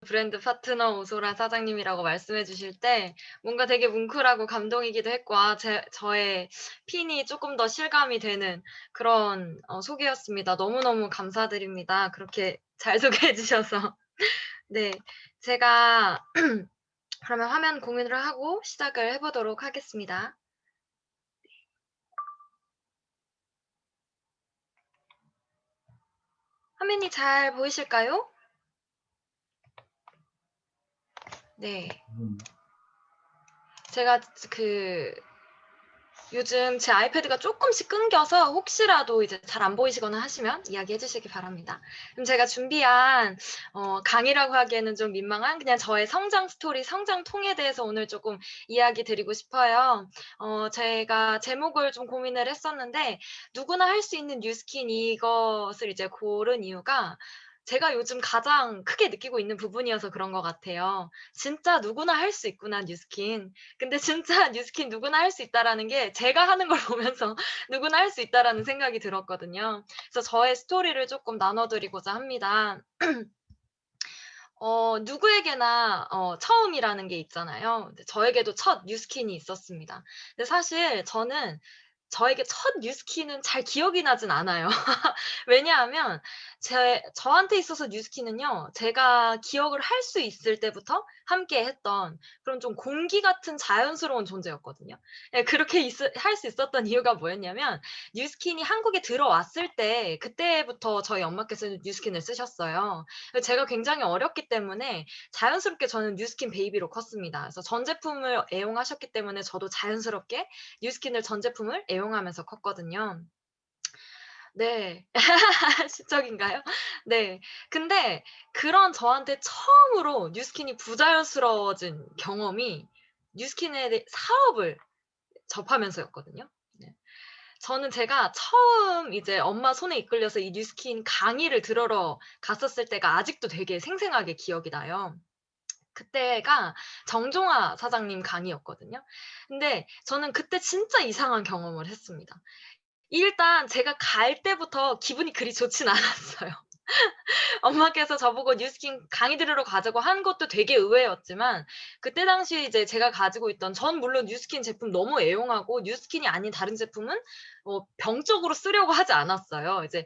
브랜드 파트너 오소라 사장님이라고 말씀해 주실 때 뭔가 되게 뭉클하고 감동이기도 했고 저의 핀이 조금 더 실감이 되는 그런 소개였습니다. 너무너무 감사드립니다. 그렇게 잘 소개해 주셔서. 네. 제가 그러면 화면 공유를 하고 시작을 해 보도록 하겠습니다. 화면이 잘 보이실까요? 네. 제가 요즘 제 아이패드가 쪼끔씩 끊겨서 혹시라도 이제 잘 안 보이시거나 하시면 이야기해 주시기 바랍니다. 그럼 제가 준비한 강의라고 하기에는 좀 민망한 그냥 저의 성장 스토리, 성장통에 대해서 오늘 쪼끔 이야기 드리고 싶어요. 제가 제목을 좀 고민을 했었는데 누구나 할 수 있는 뉴스킨 이것을 이제 고른 이유가 제가 요즘 가장 크게 느끼고 있는 부분이어서 그런 것 같아요. '진짜 누구나 할 수 있구나 뉴스킨.' 근데 진짜 '뉴스킨 누구나 할 수 있다.'라는 게 제가 하는 걸 보면서 '누구나 할 수 있다.'라는 생각이 들었거든요. 그래서 저의 스토리를 쪼끔 나눠 드리고자 합니다. 누구에게나 처음이라는 게 있잖아요. 근데 저에게도 첫 뉴스킨이 있었습니다. 근데 사실 저는 저에게 첫 뉴스킨은 잘 기억이 나진 않아요. 왜냐하면 저한테 있어서 뉴스킨은요. 제가 기억을 할 수 있을 때부터 함께 했던 그런 좀 공기 같은 자연스러운 존재였거든요. 예, 그렇게 할 수 있었던 이유가 뭐였냐면 뉴스킨이 한국에 들어왔을 때 그때부터 저희 엄마께서는 뉴스킨을 쓰셨어요. 제가 굉장히 어렸기 때문에 자연스럽게 저는 뉴스킨 베이비로 컸습니다. 그래서 전 제품을 애용하셨기 때문에 저도 자연스럽게 뉴스킨을 전 제품을 애용하면서 컸거든요. 네. 시적인가요? 네. 근데 그런 저한테 처음으로 뉴스킨이 부자연스러워진 경험이 뉴스킨에 사업을 접하면서였거든요. 네. 저는 제가 처음 이제 엄마 손에 이끌려서 이 뉴스킨 강의를 들으러 갔었을 때가 아직도 되게 생생하게 기억이 나요. 그때가 정종화 사장님 강의였거든요. 근데 저는 그때 진짜 이상한 경험을 했습니다. 일단 제가 갈 때부터 기분이 그리 좋진 않았어요. 엄마께서 저보고 뉴스킨 강의 들으러 가자고 한 것도 되게 의외였지만 그때 당시 이제 제가 가지고 있던 전 물론 뉴스킨 제품 너무 애용하고 뉴스킨이 아닌 다른 제품은 병적으로 쓰려고 하지 않았어요. 이제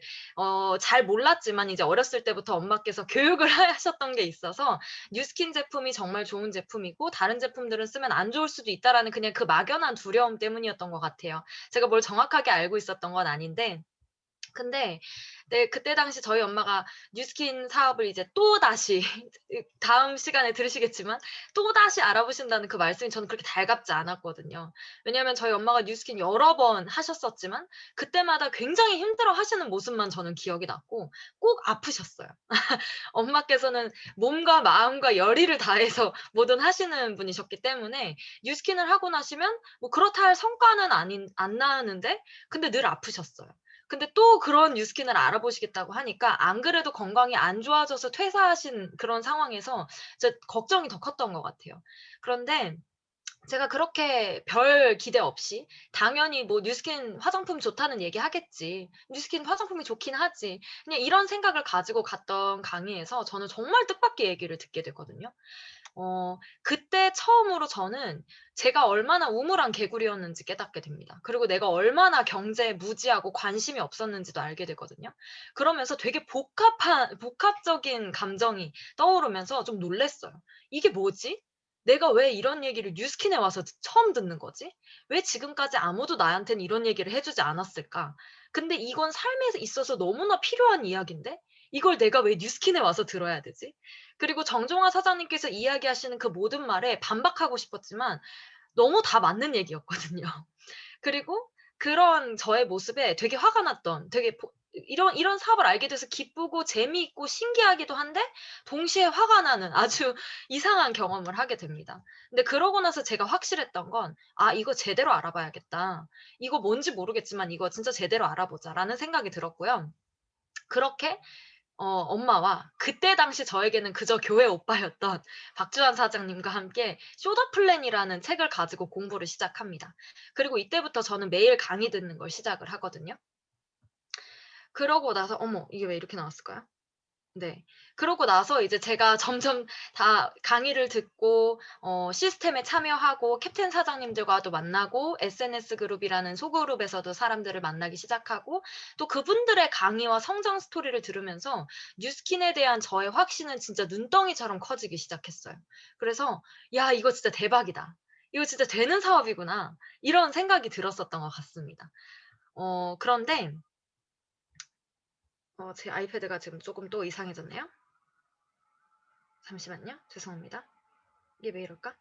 잘 몰랐지만 이제 어렸을 때부터 엄마께서 교육을 하셨던 게 있어서 뉴스킨 제품이 정말 좋은 제품이고 다른 제품들은 쓰면 안 좋을 수도 있다라는 그냥 그 막연한 두려움 때문이었던 것 같아요. 제가 뭘 정확하게 알고 있었던 건 아닌데 근데 네 그때 당시 저희 엄마가 뉴스킨 사업을 이제 또다시 다음 시간에 들으시겠지만 또다시 알아보신다는 그 말씀이 저는 그렇게 달갑지 않았거든요. 왜냐하면 저희 엄마가 뉴스킨 여러 번 하셨었지만 그때마다 굉장히 힘들어하시는 모습만 저는 기억이 났고 꼭 아프셨어요. 엄마께서는 몸과 마음과 열의를 다해서 뭐든 하시는 분이셨기 때문에 뉴스킨을 하고 나시면 뭐 그렇다 할 성과는 안 나왔는데 근데 늘 아프셨어요. 근데 또 그런 뉴스킨을 알아보시겠다고 하니까 안 그래도 건강이 안 좋아져서 퇴사하신 그런 상황에서 이제 걱정이 더 컸던 것 같아요. 그런데 제가 그렇게 별 기대 없이 당연히 뭐 '뉴스킨 화장품 좋다는 얘기 하겠지. 뉴스킨 화장품이 좋긴 하지.' 그냥 이런 생각을 가지고 갔던 강의에서 저는 정말 뜻밖의 얘기를 듣게 됐거든요. 그때 처음으로 저는 제가 얼마나 우물안 개구리였는지 깨닫게 됩니다. 그리고 내가 얼마나 경제에 무지하고 관심이 없었는지도 알게 되거든요. 그러면서 되게 복합적인 감정이 떠오르면서 좀 놀랐어요. '이게 뭐지? 내가 왜 이런 얘기를 뉴스킨에 와서 처음 듣는 거지? 왜 지금까지 아무도 나한테는 이런 얘기를 해 주지 않았을까? 근데 이건 삶에 있어서 너무나 필요한 이야기인데 이걸 내가 왜 뉴스킨에 와서 들어야 되지?' 그리고 정종화 사장님께서 이야기하시는 그 모든 말에 반박하고 싶었지만 너무 다 맞는 얘기였거든요. 그리고 그런 저의 모습에 되게 화가 났던 되게 이런 사업을 알게 돼서 기쁘고 재미있고 신기하기도 한데 동시에 화가 나는 아주 이상한 경험을 하게 됩니다. 근데 그러고 나서 제가 확실했던 건 '아 이거 제대로 알아봐야겠다. 이거 뭔지 모르겠지만 이거 진짜 제대로 알아보자.'라는 생각이 들었고요. 그렇게 엄마와 그때 당시 저에게는 그저 교회 오빠였던 박주환 사장님과 함께 쇼더 플랜이라는 책을 가지고 공부를 시작합니다. 그리고 이때부터 저는 매일 강의 듣는 걸 시작을 하거든요. 그러고 나서 어머 이게 왜 이렇게 나왔을까요? 네. 그러고 나서 이제 제가 점점 다 강의를 듣고 시스템에 참여하고 캡틴 사장님들과도 만나고 SNS 그룹이라는 소그룹에서도 사람들을 만나기 시작하고 또 그분들의 강의와 성장 스토리를 들으면서 뉴스킨에 대한 저의 확신은 진짜 눈덩이처럼 커지기 시작했어요. 그래서 '야 이거 진짜 대박이다. 이거 진짜 되는 사업이구나.' 이런 생각이 들었었던 것 같습니다. 그런데 제 아이패드가 지금 쪼금 또 이상해졌네요. 잠시만요. 죄송합니다. 이게 왜 이럴까?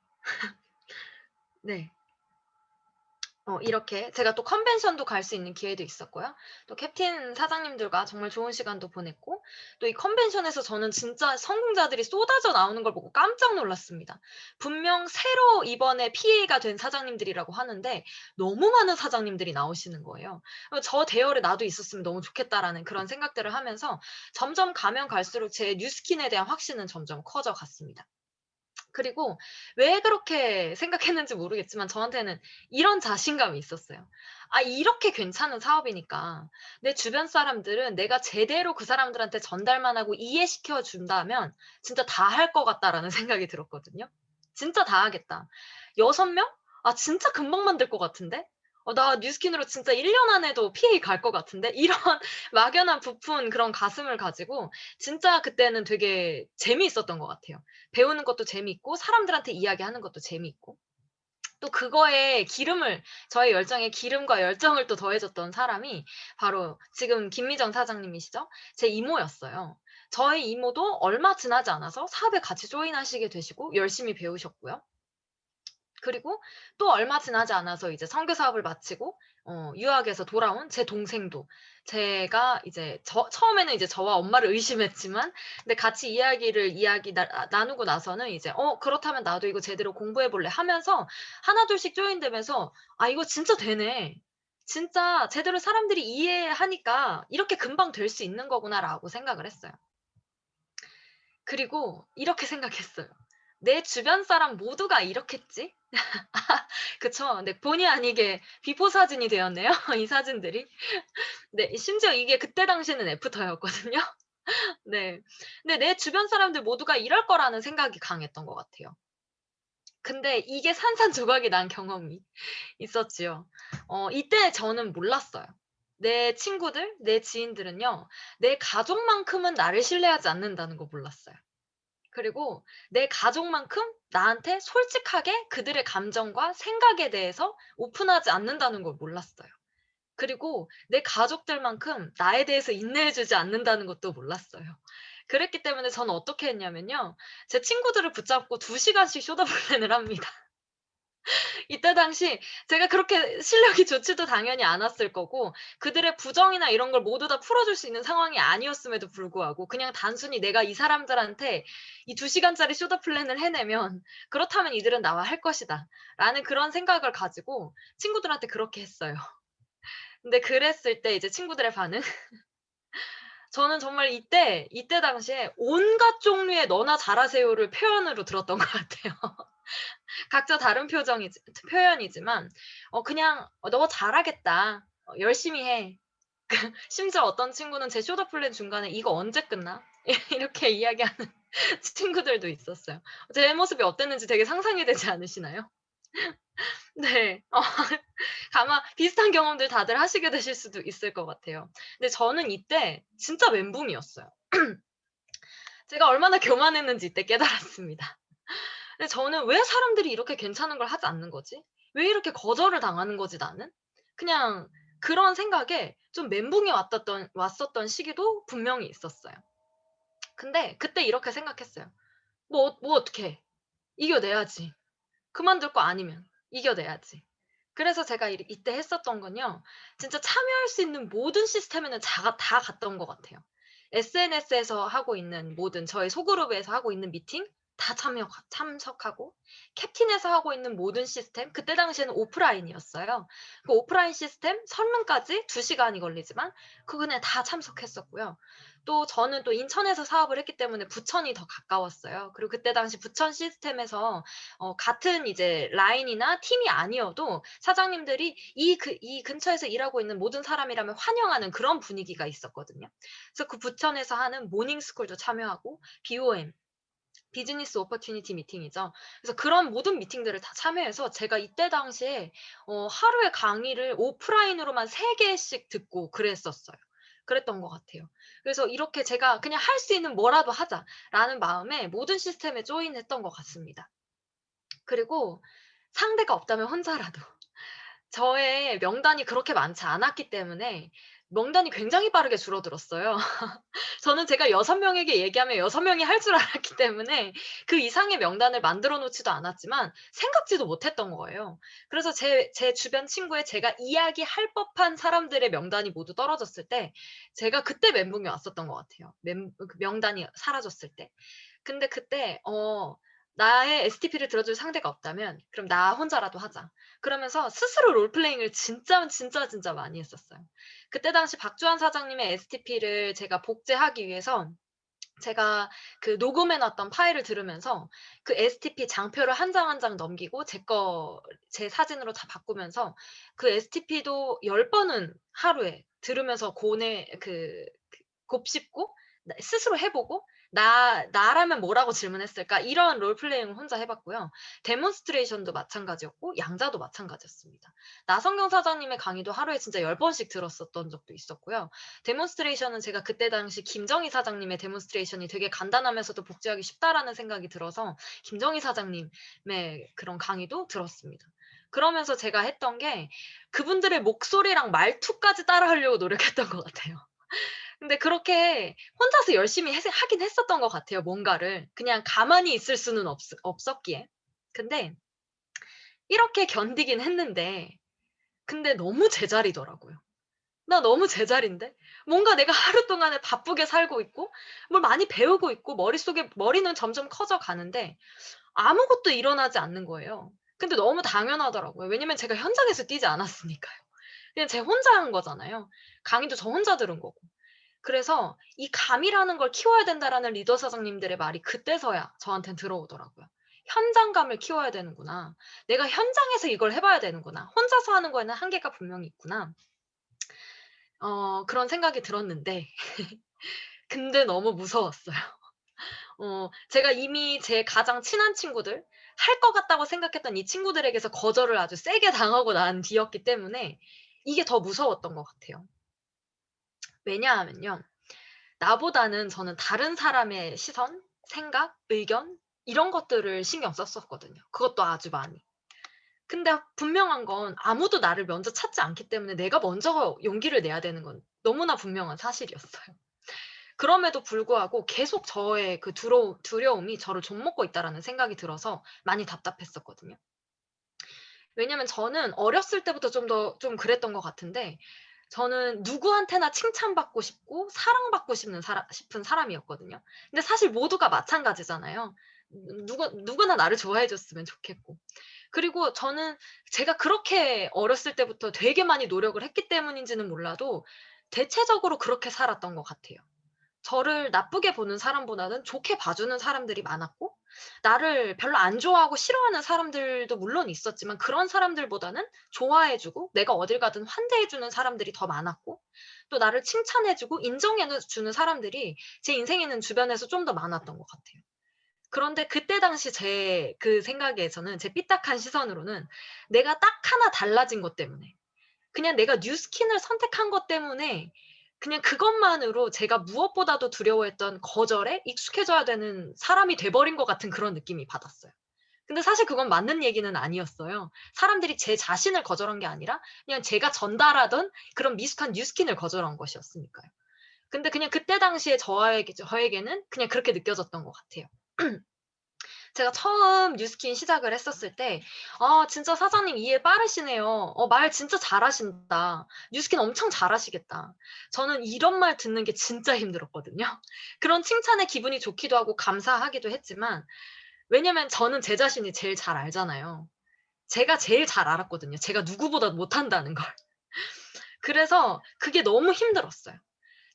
네. 이렇게 제가 또 컨벤션도 갈 수 있는 기회도 있었고요. 또 캡틴 사장님들과 정말 좋은 시간도 보냈고 또 이 컨벤션에서 저는 진짜 성공자들이 쏟아져 나오는 걸 보고 깜짝 놀랐습니다. 분명 새로 이번에 PA가 된 사장님들이라고 하는데 너무 많은 사장님들이 나오시는 거예요. '저 대열에 나도 있었으면 너무 좋겠다.'라는 그런 생각들을 하면서 점점 가면 갈수록 제 뉴스킨에 대한 확신은 점점 커져 갔습니다. 그리고 왜 그렇게 생각했는지 모르겠지만 저한테는 이런 자신감이 있었어요. '아 이렇게 괜찮은 사업이니까 내 주변 사람들은 내가 제대로 그 사람들한테 전달만 하고 이해시켜 준다면 진짜 다 할 것 같다.'라는 생각이 들었거든요. '진짜 다 하겠다. 6명? 아 진짜 금방 만들 것 같은데? 나 뉴스킨으로 진짜 1년 안에도 PA 갈 것 같은데?' 이런 막연한 부푼 그런 가슴을 가지고 진짜 그때는 되게 재미있었던 것 같아요. 배우는 것도 재미있고 사람들한테 이야기하는 것도 재미있고 또 그거에 기름을 저의 열정에 기름과 열정을 또 더해 줬던 사람이 바로 지금 김미정 사장님이시죠. 제 이모였어요. 저희 이모도 얼마 지나지 않아서 사업에 같이 조인하시게 되시고 열심히 배우셨고요. 그리고 또 얼마 지나지 않아서 이제 선교 사업을 마치고 유학에서 돌아온 제 동생도 제가 이제 처음에는 이제 저와 엄마를 의심했지만 근데 같이 이야기 나누고 나서는 이제 그렇다면 나도 이거 제대로 공부해 볼래." 하면서 하나둘씩 조인되면서 '아 이거 진짜 되네. 진짜 제대로 사람들이 이해하니까 이렇게 금방 될 수 있는 거구나.'라고 생각을 했어요. 그리고 이렇게 생각했어요. '내 주변 사람 모두가 이렇겠지?' 그쵸. 근데 본의 아니게 비포 사진이 되었네요, 이 사진들이. 네. 심지어 이게 그때 당시에는 애프터였거든요. 네. 근데 내 주변 사람들 모두가 이럴 거라는 생각이 강했던 것 같아요. 근데 이게 산산조각이 난 경험이 있었지요. 이때 저는 몰랐어요. 내 친구들, 내 지인들은요, 내 가족만큼은 나를 신뢰하지 않는다는 거 몰랐어요. 그리고 내 가족만큼 나한테 솔직하게 그들의 감정과 생각에 대해서 오픈하지 않는다는 걸 몰랐어요. 그리고 내 가족들만큼 나에 대해서 인내해 주지 않는다는 것도 몰랐어요. 그랬기 때문에 저는 어떻게 했냐면요. 제 친구들을 붙잡고 2 시간씩 쇼다볼렌을 합니다. 이때 당시 제가 그렇게 실력이 좋지도 당연히 않았을 거고 그들의 부정이나 이런 걸 모두 다 풀어줄 수 있는 상황이 아니었음에도 불구하고 그냥 단순히 '내가 이 사람들한테 이 2 시간짜리 쇼다 플랜을 해내면 그렇다면 이들은 나와 할 것이다.'라는 그런 생각을 가지고 친구들한테 그렇게 했어요. 근데 그랬을 때 이제 친구들의 반응 저는 정말 이때 당시에 온갖 종류의 "너나 잘하세요."를 표현으로 들었던 것 같아요. 각자 다른 표현이지만 그냥 "너 잘하겠다. 열심히 해." 심지어 어떤 친구는 제 쇼다 플랜 중간에 "이거 언제 끝나?" 이렇게 이야기하는 친구들도 있었어요. 제 모습이 어땠는지 되게 상상이 되지 않으시나요? 네. 아마 비슷한 경험들 다들 하시게 되실 수도 있을 것 같아요. 근데 저는 이때 진짜 멘붕이었어요. 제가 얼마나 교만했는지 이때 깨달았습니다. 근데 저는 '왜 사람들이 이렇게 괜찮은 걸 하지 않는 거지? 왜 이렇게 거절을 당하는 거지 나는?' 그냥 그런 생각에 좀 멘붕이 왔었던 시기도 분명히 있었어요. 근데 그때 이렇게 생각했어요. '뭐 어떡해. 이겨내야지. 그만둘 거 아니면 이겨내야지.' 그래서 제가 이때 했었던 건요. 진짜 참여할 수 있는 모든 시스템에는 다 갔던 것 같아요. SNS에서 하고 있는 모든 저희 소그룹에서 하고 있는 미팅 다 참석하고 캡틴에서 하고 있는 모든 시스템, 그때 당시에는 오프라인이었어요. 그 오프라인 시스템 설문까지 2 시간이 걸리지만 그거 그냥 다 참석했었고요. 또 저는 또 인천에서 사업을 했기 때문에 부천이 더 가까웠어요. 그리고 그때 당시 부천 시스템에서 같은 이제 라인이나 팀이 아니어도 사장님들이 이 근처에서 일하고 있는 모든 사람이라면 환영하는 그런 분위기가 있었거든요. 그래서 그 부천에서 하는 모닝 스쿨도 참여하고 BOM, 비즈니스 오퍼튜니티 미팅이죠. 그래서 그런 모든 미팅들을 다 참여해서 제가 이때 당시에 하루에 강의를 오프라인으로만 3 개씩 듣고 그랬었어요. 그랬던 것 같아요. 그래서 이렇게 제가 '그냥 할 수 있는 뭐라도 하자.'라는 마음에 모든 시스템에 조인했던 것 같습니다. 그리고 상대가 없다면 혼자라도. 저의 명단이 그렇게 많지 않았기 때문에 명단이 굉장히 빠르게 줄어들었어요. 저는 제가 6 명에게 얘기하면 6 명이 할 줄 알았기 때문에 그 이상의 명단을 만들어 놓지도 않았지만 생각지도 못했던 거예요. 그래서 제 주변 친구의 제가 이야기할 법한 사람들의 명단이 모두 떨어졌을 때 제가 그때 멘붕이 왔었던 것 같아요. 그 명단이 사라졌을 때. 근데 그때 나의 STP를 들어줄 상대가 없다면 그럼 나 혼자라도 하자. 그러면서 스스로 롤플레잉을 진짜 많이 했었어요. 그때 당시 박주환 사장님의 STP를 제가 복제하기 위해서 제가 그 녹음해 놨던 파일을 들으면서 그 STP 장표를 한 장 한 장 넘기고 제 사진으로 다 바꾸면서 그 STP도 10 번은 하루에 들으면서 곱씹고 스스로 해 보고 나라면 뭐라고 질문했을까?' 이런 롤플레잉을 혼자 해 봤고요. 데몬스트레이션도 마찬가지였고 양자도 마찬가지였습니다. 나성경 사장님의 강의도 하루에 진짜 10 번씩 들었었던 적도 있었고요. 데몬스트레이션은 제가 그때 당시 김정희 사장님의 데몬스트레이션이 되게 간단하면서도 복제하기 쉽다라는 생각이 들어서 김정희 사장님의 그런 강의도 들었습니다. 그러면서 제가 했던 게 그분들의 목소리랑 말투까지 따라하려고 노력했던 것 같아요. 근데 그렇게 혼자서 열심히 하긴 했었던 것 같아요, 뭔가를. 그냥 가만히 있을 수는 없었기에. 근데 이렇게 견디긴 했는데 근데 너무 제자리더라고요. 나 너무 제자리인데? 뭔가 내가 하루 동안에 바쁘게 살고 있고 뭘 많이 배우고 있고 머리는 점점 커져 가는데 아무것도 일어나지 않는 거예요. 근데 너무 당연하더라고요. 왜냐면 제가 현장에서 뛰지 않았으니까요. 그냥 제 혼자 한 거잖아요. 강의도 저 혼자 들은 거고. 그래서 이 '감이라는 걸 키워야 된다.'라는 리더 사장님들의 말이 그때서야 저한텐 들어오더라고요. '현장감을 키워야 되는구나. 내가 현장에서 이걸 해 봐야 되는구나. 혼자서 하는 거에는 한계가 분명히 있구나.' 그런 생각이 들었는데 근데 너무 무서웠어요. 제가 이미 제 가장 친한 친구들, 할 것 같다고 생각했던 이 친구들에게서 거절을 아주 세게 당하고 난 뒤였기 때문에 이게 더 무서웠던 것 같아요. 왜냐하면요. 나보다는 저는 다른 사람의 시선, 생각, 의견 이런 것들을 신경 썼었거든요. 그것도 아주 많이. 근데 분명한 건 아무도 나를 먼저 찾지 않기 때문에 내가 먼저 용기를 내야 되는 건 너무나 분명한 사실이었어요. 그럼에도 불구하고 계속 저의 그 두려움이 저를 좀먹고 있다라는 생각이 들어서 많이 답답했었거든요. 왜냐면 저는 어렸을 때부터 좀 그랬던 것 같은데 저는 누구한테나 칭찬받고 싶고 사랑받고 싶은 사람이었거든요. 근데 사실 모두가 마찬가지잖아요. 누구나 나를 좋아해 줬으면 좋겠고. 그리고 저는 제가 그렇게 어렸을 때부터 되게 많이 노력을 했기 때문인지는 몰라도 대체적으로 그렇게 살았던 것 같아요. 저를 나쁘게 보는 사람보다는 좋게 봐주는 사람들이 많았고 나를 별로 안 좋아하고 싫어하는 사람들도 물론 있었지만 그런 사람들보다는 좋아해 주고 내가 어딜 가든 환대해 주는 사람들이 더 많았고 또 나를 칭찬해 주고 인정해 주는 사람들이 제 인생에는 주변에서 좀 더 많았던 것 같아요. 그런데 그때 당시 제 그 생각에서는 제 삐딱한 시선으로는 내가 딱 하나 달라진 것 때문에 그냥 내가 뉴스킨을 선택한 것 때문에 그냥 그것만으로 제가 무엇보다도 두려워했던 거절에 익숙해져야 되는 사람이 돼 버린 것 같은 그런 느낌이 받았어요. 근데 사실 그건 맞는 얘기는 아니었어요. 사람들이 제 자신을 거절한 게 아니라 그냥 제가 전달하던 그런 미숙한 뉴스킨을 거절한 것이었으니까요. 근데 그냥 그때 당시에 저에게는 그냥 그렇게 느껴졌던 것 같아요. 제가 처음 뉴스킨 시작을 했었을 때 "아 진짜 사장님 이해 빠르시네요. 말 진짜 잘하신다. 뉴스킨 엄청 잘하시겠다." 저는 이런 말 듣는 게 진짜 힘들었거든요. 그런 칭찬에 기분이 좋기도 하고 감사하기도 했지만 왜냐면 저는 제 자신이 제일 잘 알잖아요. 제가 제일 잘 알았거든요, 제가 누구보다 못한다는 걸. 그래서 그게 너무 힘들었어요.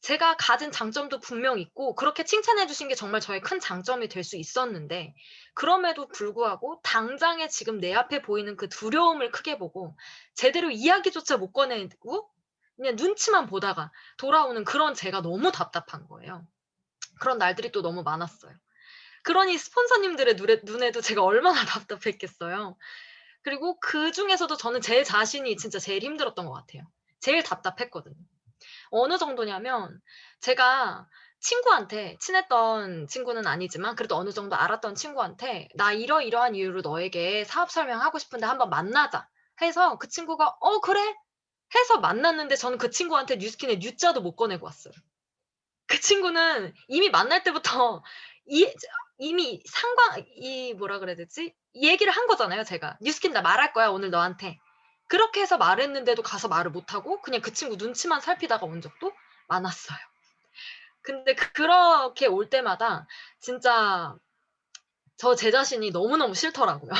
제가 가진 장점도 분명 있고 그렇게 칭찬해 주신 게 정말 저의 큰 장점이 될 수 있었는데, 그럼에도 불구하고 당장에 지금 내 앞에 보이는 그 두려움을 크게 보고 제대로 이야기조차 못 꺼내고 그냥 눈치만 보다가 돌아오는 그런 제가 너무 답답한 거예요. 그런 날들이 또 너무 많았어요. 그러니 스폰서님들의 눈에도 제가 얼마나 답답했겠어요. 그리고 그중에서도 저는 제 자신이 진짜 제일 힘들었던 것 같아요. 제일 답답했거든요. 어느 정도냐면, 제가 친구한테, 친했던 친구는 아니지만 그래도 어느 정도 알았던 친구한테 "나 이러이러한 이유로 너에게 사업 설명하고 싶은데 한번 만나자." 해서 그 친구가 "어 그래." 해서 만났는데 저는 그 친구한테 뉴스킨의 뉴자도 못 꺼내고 왔어요. 그 친구는 이미 만날 때부터 이 이미 뭐라 그래야 되지? 얘기를 한 거잖아요, 제가. "뉴스킨 나 말할 거야, 오늘 너한테." 그렇게 해서 말했는데도 가서 말을 못 하고 그냥 그 친구 눈치만 살피다가 온 적도 많았어요. 근데 그렇게 올 때마다 진짜 제 자신이 너무너무 싫더라고요.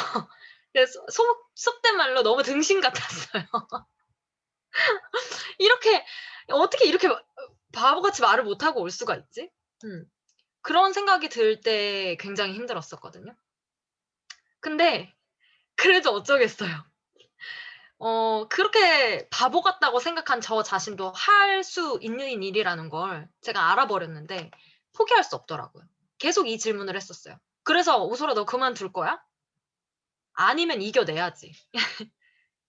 그래서 속된 말로 너무 등신 같았어요. 이렇게 어떻게 이렇게 바보같이 말을 못하고 올 수가 있지? 음. 그런 생각이 들 때 굉장히 힘들었었거든요. 근데 그래도 어쩌겠어요. 그렇게 바보 같다고 생각한 저 자신도 할 수 있는 일이라는 걸 제가 알아버렸는데 포기할 수 없더라고요. 계속 이 질문을 했었어요. "그래서 오소라 너 그만둘 거야? 아니면 이겨내야지."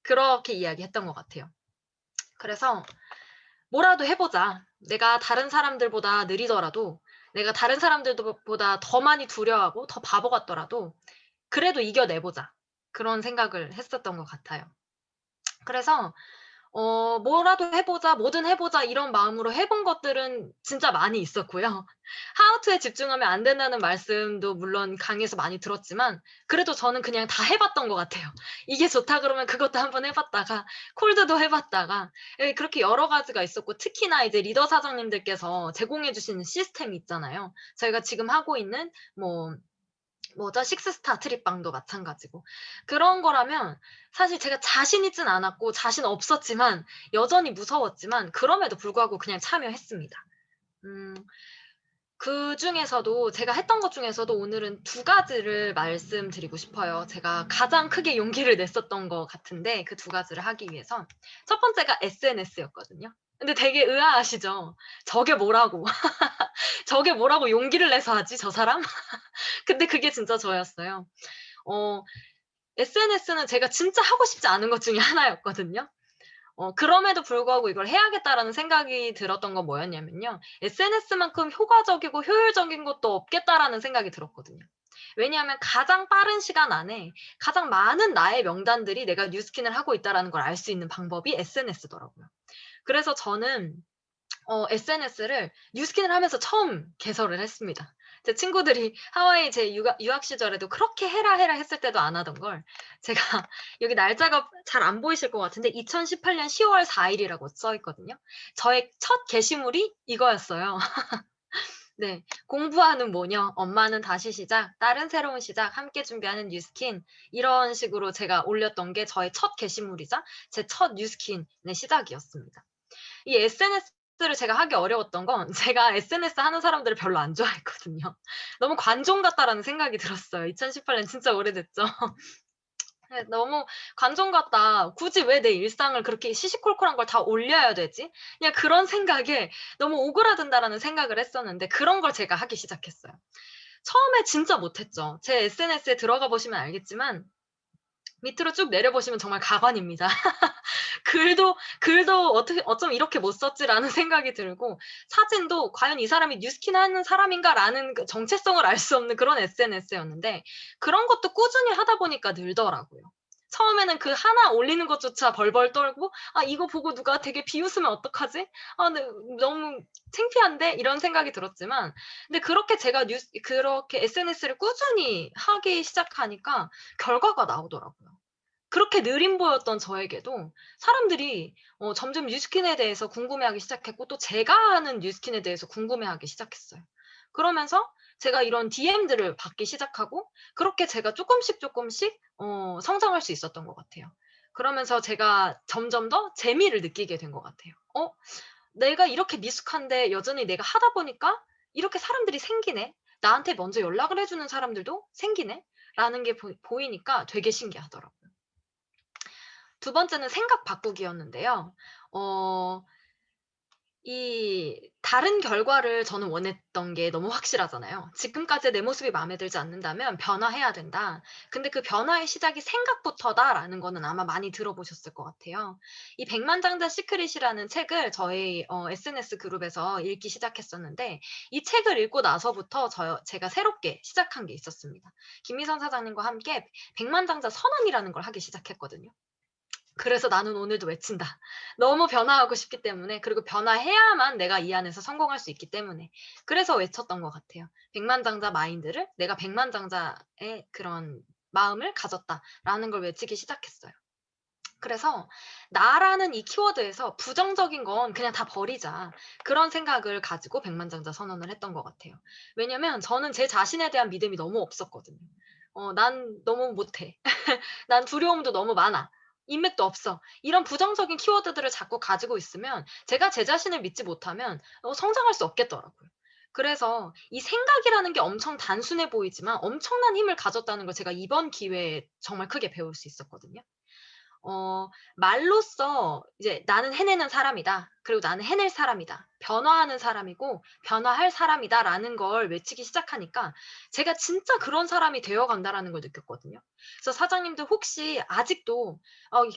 그렇게 이야기했던 것 같아요. 그래서 "뭐라도 해 보자. 내가 다른 사람들보다 느리더라도, 내가 다른 사람들도 보다 더 많이 두려워하고 더 바보 같더라도 그래도 이겨내 보자." 그런 생각을 했었던 것 같아요. 그래서 뭐라도 해 보자, 뭐든 해 보자 이런 마음으로 해본 것들은 진짜 많이 있었고요. How to에 집중하면 안 된다는 말씀도 물론 강의에서 많이 들었지만 그래도 저는 그냥 다 해 봤던 것 같아요. 이게 좋다 그러면 그것도 한번 해 봤다가 콜드도 해 봤다가, 예 그렇게 여러 가지가 있었고, 특히나 이제 리더 사장님들께서 제공해 주시는 시스템이 있잖아요. 저희가 지금 하고 있는 뭐죠? 식스스타 트립방도 마찬가지고. 그런 거라면 사실 제가 자신 있진 않았고 자신 없었지만 여전히 무서웠지만 그럼에도 불구하고 그냥 참여했습니다. 음 그중에서도 제가 했던 것 중에서도 오늘은 두 가지를 말씀드리고 싶어요. 제가 가장 크게 용기를 냈었던 것 같은데, 그 두 가지를 하기 위해서. 첫 번째가 SNS였거든요. 근데 되게 의아하시죠? 저게 뭐라고. 저게 뭐라고 용기를 내서 하지 저 사람? 근데 그게 진짜 저였어요. 어 SNS는 제가 진짜 하고 싶지 않은 것 중에 하나였거든요. 그럼에도 불구하고 '이걸 해야겠다.'라는 생각이 들었던 건 뭐였냐면요. 'SNS만큼 효과적이고 효율적인 것도 없겠다.'라는 생각이 들었거든요. 왜냐하면 가장 빠른 시간 안에 가장 많은 나의 명단들이 내가 뉴스킨을 하고 있다라는 걸 알 수 있는 방법이 SNS더라고요. 그래서 저는 SNS를 뉴스킨을 하면서 처음 개설을 했습니다. 제 친구들이 하와이 제 유학 시절에도 "그렇게 해라, 해라." 했을 때도 안 하던 걸 제가 여기 날짜가 잘 안 보이실 것 같은데 2018년 10월 4 일이라고 써 있거든요. 저의 첫 게시물이 이거였어요. 네. "공부하는 모녀, 엄마는 다시 시작, 딸은 새로운 시작, 함께 준비하는 뉴스킨." 이런 식으로 제가 올렸던 게 저의 첫 게시물이자 제 첫 뉴스킨의 시작이었습니다. 이 SNS를 제가 하기 어려웠던 건 제가 SNS 하는 사람들을 별로 안 좋아했거든요. '너무 관종 같다.'라는 생각이 들었어요. 2018년 진짜 오래됐죠. 네, '너무 관종 같다. 굳이 왜 내 일상을 그렇게 시시콜콜한 걸 다 올려야 되지?' 그냥 그런 생각에 '너무 오그라든다.'라는 생각을 했었는데 그런 걸 제가 하기 시작했어요. 처음에 진짜 못했죠. 제 SNS에 들어가 보시면 알겠지만 밑으로 쭉 내려보시면 정말 가관입니다. 글도 '어떻게 어쩜 이렇게 못 썼지.'라는 생각이 들고, 사진도 '과연 이 사람이 뉴스킨 하는 사람인가?'라는 그 정체성을 알 수 없는 그런 SNS였는데 그런 것도 꾸준히 하다 보니까 늘더라고요. 처음에는 그 하나 올리는 것조차 벌벌 떨고 '아 이거 보고 누가 되게 비웃으면 어떡하지? 아 네 너무 창피한데?' 이런 생각이 들었지만, 근데 그렇게 SNS를 꾸준히 하기 시작하니까 결과가 나오더라고요. 그렇게 느림 보였던 저에게도 사람들이 점점 뉴스킨에 대해서 궁금해하기 시작했고 또 제가 하는 뉴스킨에 대해서 궁금해하기 시작했어요. 그러면서 제가 이런 DM들을 받기 시작하고 그렇게 제가 쪼끔씩 쪼끔씩 성장할 수 있었던 것 같아요. 그러면서 제가 점점 더 재미를 느끼게 된 것 같아요. '내가 이렇게 미숙한데 여전히 내가 하다 보니까 이렇게 사람들이 생기네. 나한테 먼저 연락을 해 주는 사람들도 생기네.'라는 게 보이니까 되게 신기하더라고요. 두 번째는 생각 바꾸기였는데요. 어 이 다른 결과를 저는 원했던 게 너무 확실하잖아요. '지금까지의 내 모습이 마음에 들지 않는다면 변화해야 된다. 근데 그 변화의 시작이 생각부터다.'라는 거는 아마 많이 들어보셨을 것 같아요. 이 백만장자 시크릿이라는 책을 저희 SNS 그룹에서 읽기 시작했었는데 이 책을 읽고 나서부터 제가 새롭게 시작한 게 있었습니다. 김미선 사장님과 함께 백만장자 선언이라는 걸 하기 시작했거든요. 그래서 '나는 오늘도 외친다.' 너무 변화하고 싶기 때문에, 그리고 변화해야만 내가 이 안에서 성공할 수 있기 때문에 그래서 외쳤던 것 같아요. '백만장자 마인드를, 내가 백만장자의 그런 마음을 가졌다.'라는 걸 외치기 시작했어요. 그래서 '나라는 이 키워드에서 부정적인 건 그냥 다 버리자.' 그런 생각을 가지고 백만장자 선언을 했던 것 같아요. 왜냐면 저는 제 자신에 대한 믿음이 너무 없었거든요. '난 너무 못해. 난 두려움도 너무 많아. 인맥도 없어.' 이런 부정적인 키워드들을 자꾸 가지고 있으면 제가 제 자신을 믿지 못하면 성장할 수 없겠더라고요. 그래서 이 생각이라는 게 엄청 단순해 보이지만 엄청난 힘을 가졌다는 걸 제가 이번 기회에 정말 크게 배울 수 있었거든요. 말로써 이제 '나는 해내는 사람이다. 그리고 나는 해낼 사람이다. 변화하는 사람이고 변화할 사람이다.'라는 걸 외치기 시작하니까 제가 진짜 그런 사람이 되어 간다라는 걸 느꼈거든요. 그래서 사장님들 혹시 아직도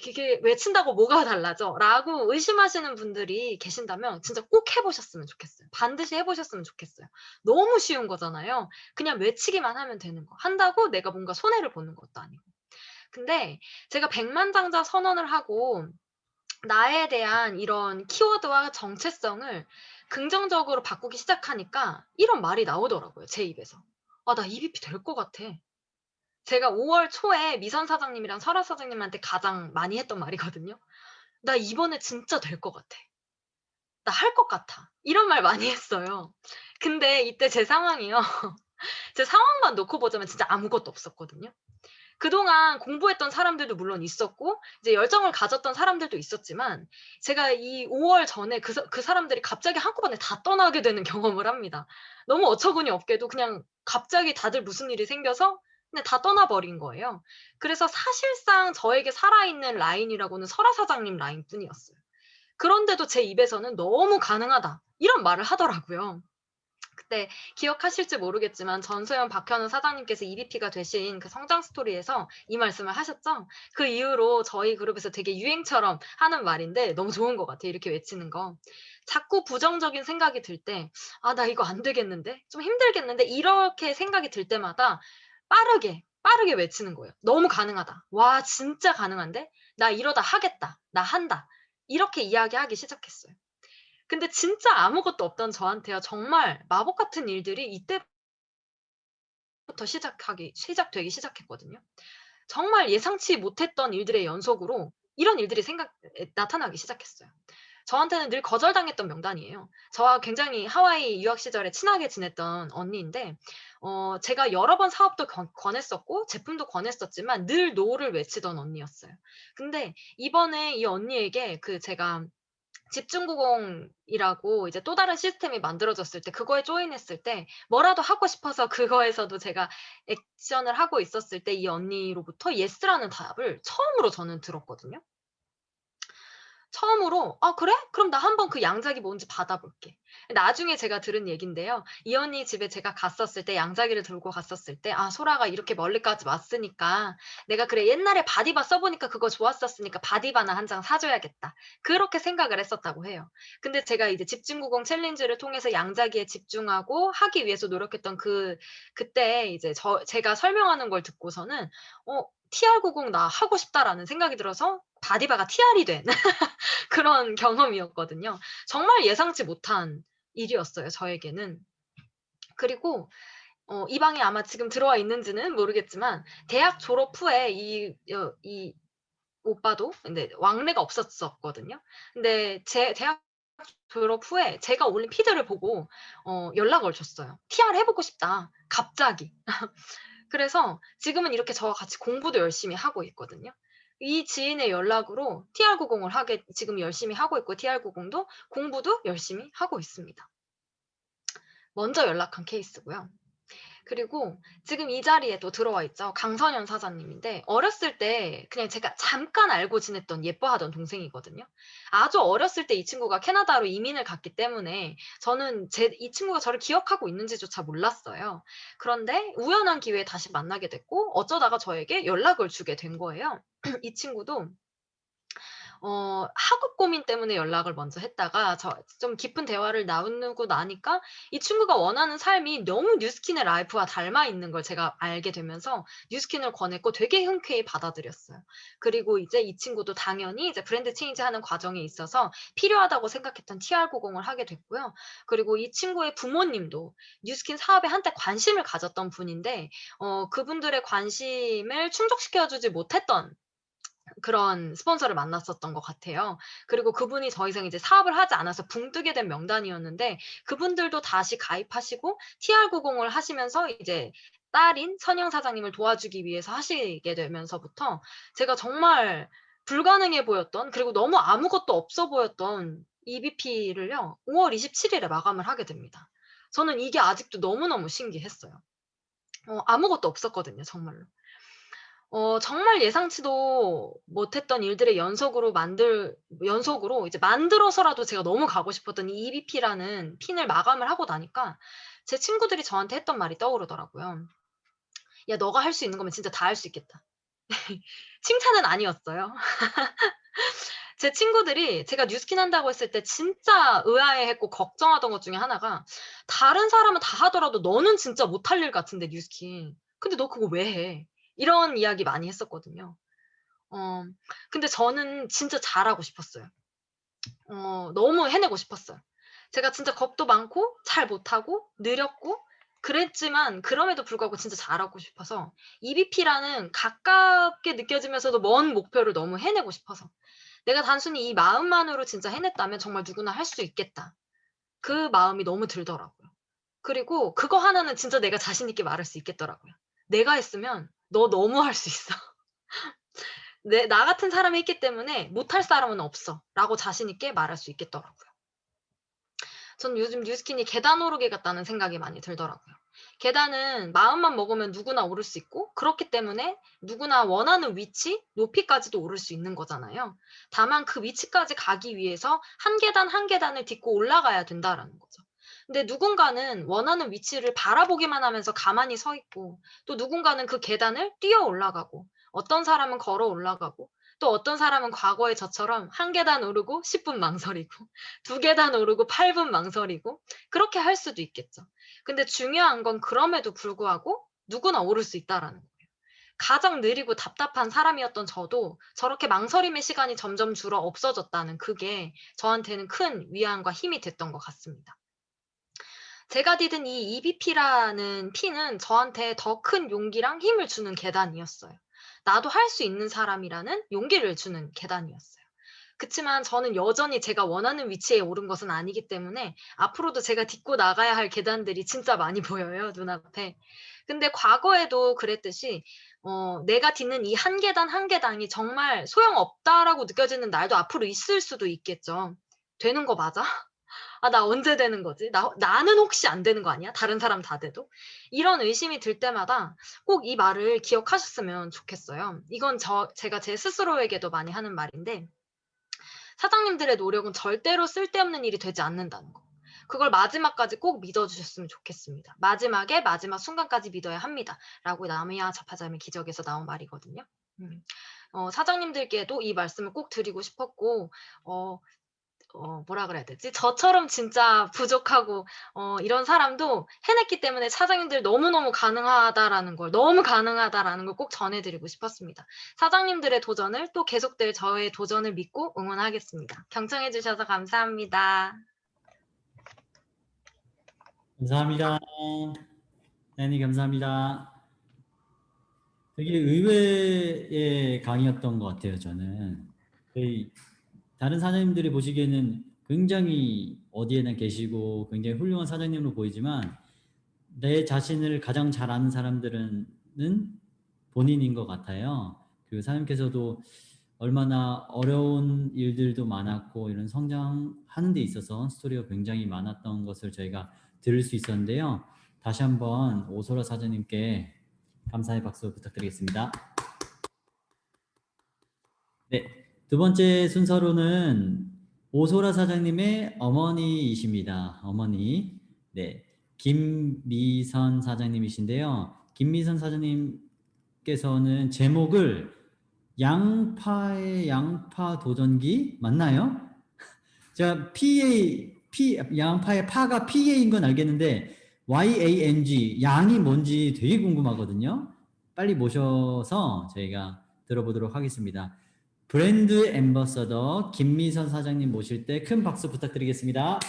이게 외친다고 뭐가 달라져?'라고 의심하시는 분들이 계신다면 진짜 꼭 해 보셨으면 좋겠어요. 반드시 해 보셨으면 좋겠어요. 너무 쉬운 거잖아요. 그냥 외치기만 하면 되는 거. 한다고 내가 뭔가 손해를 보는 것도 아니고. 근데 제가 백만장자 선언을 하고 나에 대한 이런 키워드와 정체성을 긍정적으로 바꾸기 시작하니까 이런 말이 나오더라고요, 제 입에서. "아, 나 EVP 될 것 같아." 제가 5월 초에 미선 사장님이랑 설아 사장님한테 가장 많이 했던 말이거든요. "나 이번에 진짜 될 것 같아. 나 할 것 같아." 이런 말 많이 했어요. 근데 이때 제 상황이요. 제 상황만 놓고 보자면 진짜 아무것도 없었거든요. 그동안 공부했던 사람들도 물론 있었고 이제 열정을 가졌던 사람들도 있었지만 제가 이 5월 전에 그 사람들이 갑자기 한꺼번에 다 떠나게 되는 경험을 합니다. 너무 어처구니 없게도 그냥 갑자기 다들 무슨 일이 생겨서 그냥 다 떠나 버린 거예요. 그래서 사실상 저에게 살아있는 라인이라고는 설화 사장님 라인뿐이었어요. 그런데도 제 입에서는 "너무 가능하다." 이런 말을 하더라고요. 그때 기억하실지 모르겠지만 전소연 박현우 사장님께서 EVP가 되신 그 성장 스토리에서 이 말씀을 하셨죠. 그 이후로 저희 그룹에서 되게 유행처럼 하는 말인데 너무 좋은 것 같아요, 이렇게 외치는 거. 자꾸 부정적인 생각이 들 때 '아, 나 이거 안 되겠는데? 좀 힘들겠는데?' 이렇게 생각이 들 때마다 빠르게 외치는 거예요. '너무 가능하다. 와, 진짜 가능한데? 나 이러다 하겠다. 나 한다.' 이렇게 이야기하기 시작했어요. 근데 진짜 아무것도 없던 저한테요, 정말 마법 같은 일들이 이때부터 시작되기 시작했거든요. 정말 예상치 못했던 일들의 연속으로 이런 일들이 나타나기 시작했어요. 저한테는 늘 거절당했던 명단이에요. 저와 굉장히 하와이 유학 시절에 친하게 지냈던 언니인데 제가 여러 번 사업도 권했었고 제품도 권했었지만 늘 노를 외치던 언니였어요. 근데 이번에 이 언니에게 제가 집중구공이라고 이제 또 다른 시스템이 만들어졌을 때 그거에 조인했을 때 뭐라도 하고 싶어서 그거에서도 제가 액션을 하고 있었을 때 이 언니로부터 예스라는 답을 처음으로 저는 들었거든요. 처음으로 '아, 그래? 그럼 나 한번 그 양작이 뭔지 받아 볼게.' 나중에 제가 들은 얘긴데요. 이 언니 집에 제가 갔었을 때, 양자기를 들고 갔었을 때 '아, 소라가 이렇게 멀리까지 왔으니까 내가 그래 옛날에 바디바 써 보니까 그거 좋았었으니까 바디바나 한 장 사 줘야겠다.' 그렇게 생각을 했었다고 해요. 근데 제가 이제 집중구공 챌린지를 통해서 양자기에 집중하고 하기 위해서 노력했던 그때 이제 제가 설명하는 걸 듣고서는 'TR90 나 하고 싶다.'라는 생각이 들어서 바디바가 TR이 된 그런 경험이었거든요. 정말 예상치 못한 일이었어요, 저에게는. 그리고 이 방에 아마 지금 들어와 있는지는 모르겠지만 대학 졸업 후에 이 오빠도 근데 왕래가 없었었거든요. 근데 제 대학 졸업 후에 제가 올린 피드를 보고 연락을 줬어요. "TR 해 보고 싶다." 갑자기. 그래서 지금은 이렇게 저와 같이 공부도 열심히 하고 있거든요. 이 지인의 연락으로 TR90을 하게 지금 열심히 하고 있고 TR90도 공부도 열심히 하고 있습니다. 먼저 연락한 케이스고요. 그리고 지금 이 자리에도 들어와 있죠. 강선현 사장님인데 어렸을 때 그냥 제가 잠깐 알고 지냈던 예뻐하던 동생이거든요. 아주 어렸을 때 이 친구가 캐나다로 이민을 갔기 때문에 저는 이 친구가 저를 기억하고 있는지조차 몰랐어요. 그런데 우연한 기회에 다시 만나게 됐고 어쩌다가 저에게 연락을 주게 된 거예요. 이 친구도 학업 고민 때문에 연락을 먼저 했다가 좀 깊은 대화를 나누고 나니까 이 친구가 원하는 삶이 너무 뉴스킨의 라이프와 닮아 있는 걸 제가 알게 되면서 뉴스킨을 권했고 되게 흔쾌히 받아들였어요. 그리고 이제 이 친구도 당연히 이제 브랜드 체인지하는 과정에 있어서 필요하다고 생각했던 TR90을 하게 됐고요. 그리고 이 친구의 부모님도 뉴스킨 사업에 한때 관심을 가졌던 분인데 그분들의 관심을 충족시켜 주지 못했던 그런 스폰서를 만났었던 것 같아요. 그리고 그분이 더 이상 이제 사업을 하지 않아서 붕 뜨게 된 명단이었는데 그분들도 다시 가입하시고 TR90을 하시면서 이제 딸인 선영 사장님을 도와주기 위해서 하시게 되면서부터 제가 정말 불가능해 보였던 그리고 너무 아무것도 없어 보였던 EBP를요. 5월 27일에 마감을 하게 됩니다. 저는 이게 아직도 너무너무 신기했어요. 아무것도 없었거든요, 정말로. 정말 예상치도 못했던 일들의 연속으로 이제 만들어서라도 제가 너무 가고 싶었던 이 EBP라는 핀을 마감을 하고 나니까 제 친구들이 저한테 했던 말이 떠오르더라고요. "야, 너가 할 수 있는 거면 진짜 다 할 수 있겠다." 칭찬은 아니었어요. 제 친구들이 제가 뉴스킨 한다고 했을 때 진짜 의아해했고 걱정하던 것 중에 하나가 "다른 사람은 다 하더라도 너는 진짜 못할 일 같은데 뉴스킨. 근데 너 그거 왜 해?" 이런 이야기 많이 했었거든요. 어 근데 저는 진짜 잘하고 싶었어요. 너무 해내고 싶었어요. 제가 진짜 겁도 많고 잘 못하고 느렸고 그랬지만 그럼에도 불구하고 진짜 잘하고 싶어서 EBP라는 가깝게 느껴지면서도 먼 목표를 너무 해내고 싶어서 '내가 단순히 이 마음만으로 진짜 해냈다면 정말 누구나 할 수 있겠다.' 그 마음이 너무 들더라고요. 그리고 그거 하나는 진짜 내가 자신 있게 말할 수 있겠더라고요. '내가 했으면 너 너무 할 수 있어.' 나 같은 사람이 했기 때문에 '못할 사람은 없어.'라고 자신 있게 말할 수 있겠더라고요. 전 요즘 뉴스킨이 계단 오르기 같다는 생각이 많이 들더라고요. 계단은 마음만 먹으면 누구나 오를 수 있고 그렇기 때문에 누구나 원하는 위치, 높이까지도 오를 수 있는 거잖아요. 다만 그 위치까지 가기 위해서 한 계단 한 계단을 딛고 올라가야 된다라는 거죠. 근데 누군가는 원하는 위치를 바라보기만 하면서 가만히 서 있고 또 누군가는 그 계단을 뛰어 올라가고 어떤 사람은 걸어 올라가고 또 어떤 사람은 과거의 저처럼 한 계단 오르고 10분 망설이고 두 계단 오르고 8분 망설이고 그렇게 할 수도 있겠죠. 근데 중요한 건 그럼에도 불구하고 누구나 오를 수 있다라는 거예요. 가장 느리고 답답한 사람이었던 저도 저렇게 망설임의 시간이 점점 줄어 없어졌다는 그게 저한테는 큰 위안과 힘이 됐던 것 같습니다. 제가 디딘 이 EBP라는 P는 저한테 더 큰 용기랑 힘을 주는 계단이었어요. 나도 할 수 있는 사람이라는 용기를 주는 계단이었어요. 그치만 저는 여전히 제가 원하는 위치에 오른 것은 아니기 때문에 앞으로도 제가 딛고 나가야 할 계단들이 진짜 많이 보여요, 눈앞에. 근데 과거에도 그랬듯이 내가 딛는 이 한 계단 한 계단이 정말 '소용없다.'라고 느껴지는 날도 앞으로 있을 수도 있겠죠. '되는 거 맞아? 아, 나 언제 되는 거지? 나는 혹시 안 되는 거 아니야? 다른 사람 다 돼도?' 이런 의심이 들 때마다 꼭 이 말을 기억하셨으면 좋겠어요. 이건 제가 제 스스로에게도 많이 하는 말인데 사장님들의 노력은 절대로 쓸데없는 일이 되지 않는다는 거. 그걸 마지막까지 꼭 믿어 주셨으면 좋겠습니다. 마지막에 마지막 순간까지 믿어야 합니다.'라고 나미야 자파자의 기적에서 나온 말이거든요. 음. 사장님들께도 이 말씀을 꼭 드리고 싶었고 어 뭐라 그래야 되지? 저처럼 진짜 부족하고 이런 사람도 해냈기 때문에 사장님들 너무너무 가능하다라는 걸 너무 가능하다라는 걸 꼭 전해 드리고 싶었습니다. 사장님들의 도전을 또 계속될 저의 도전을 믿고 응원하겠습니다. 경청해 주셔서 감사합니다. 감사합니다. 애니 감사합니다. 되게 의외의 강의였던 것 같아요, 저는. 거의 다른 사장님들이 보시기에는 굉장히 어디에나 계시고 굉장히 훌륭한 사장님으로 보이지만 내 자신을 가장 잘 아는 사람들은 본인인 것 같아요. 그리고 사장님께서도 얼마나 어려운 일들도 많았고 이런 성장하는 데 있어서 스토리가 굉장히 많았던 것을 저희가 들을 수 있었는데요. 다시 한번 오소라 사장님께 감사의 박수 부탁드리겠습니다. 네, 두 번째 순서로는 오소라 사장님의 어머니이십니다. 어머니. 네, 김미선 사장님이신데요. 김미선 사장님께서는 제목을 양파의 양파 도전기 맞나요? 제가 양파의 파가 PA인 건 알겠는데 YANG 양이 뭔지 되게 궁금하거든요. 빨리 모셔서 저희가 들어보도록 하겠습니다. 브랜드 앰버서더 김미선 사장님 모실 때 큰 박수 부탁드리겠습니다.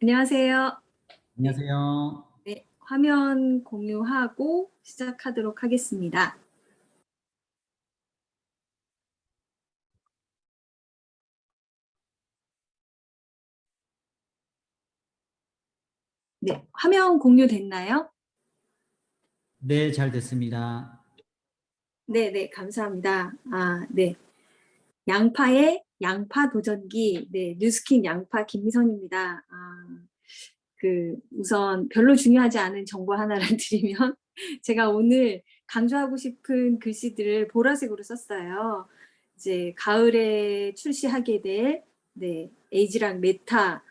안녕하세요. 안녕하세요. 네, 화면 공유하고 시작하도록 하겠습니다. 네, 화면 공유됐나요? 네, 잘 됐습니다. 네, 감사합니다. 네. 양파의 양파 도전기, 네, 뉴스킨 양파 김미선입니다. 우선 별로 중요하지 않은 정보 하나를 드리면, 제가 오늘 강조하고 싶은 글씨들을 보라색으로 썼어요. 이제 가을에 출시하게 될, 네, 에이지랑 메타,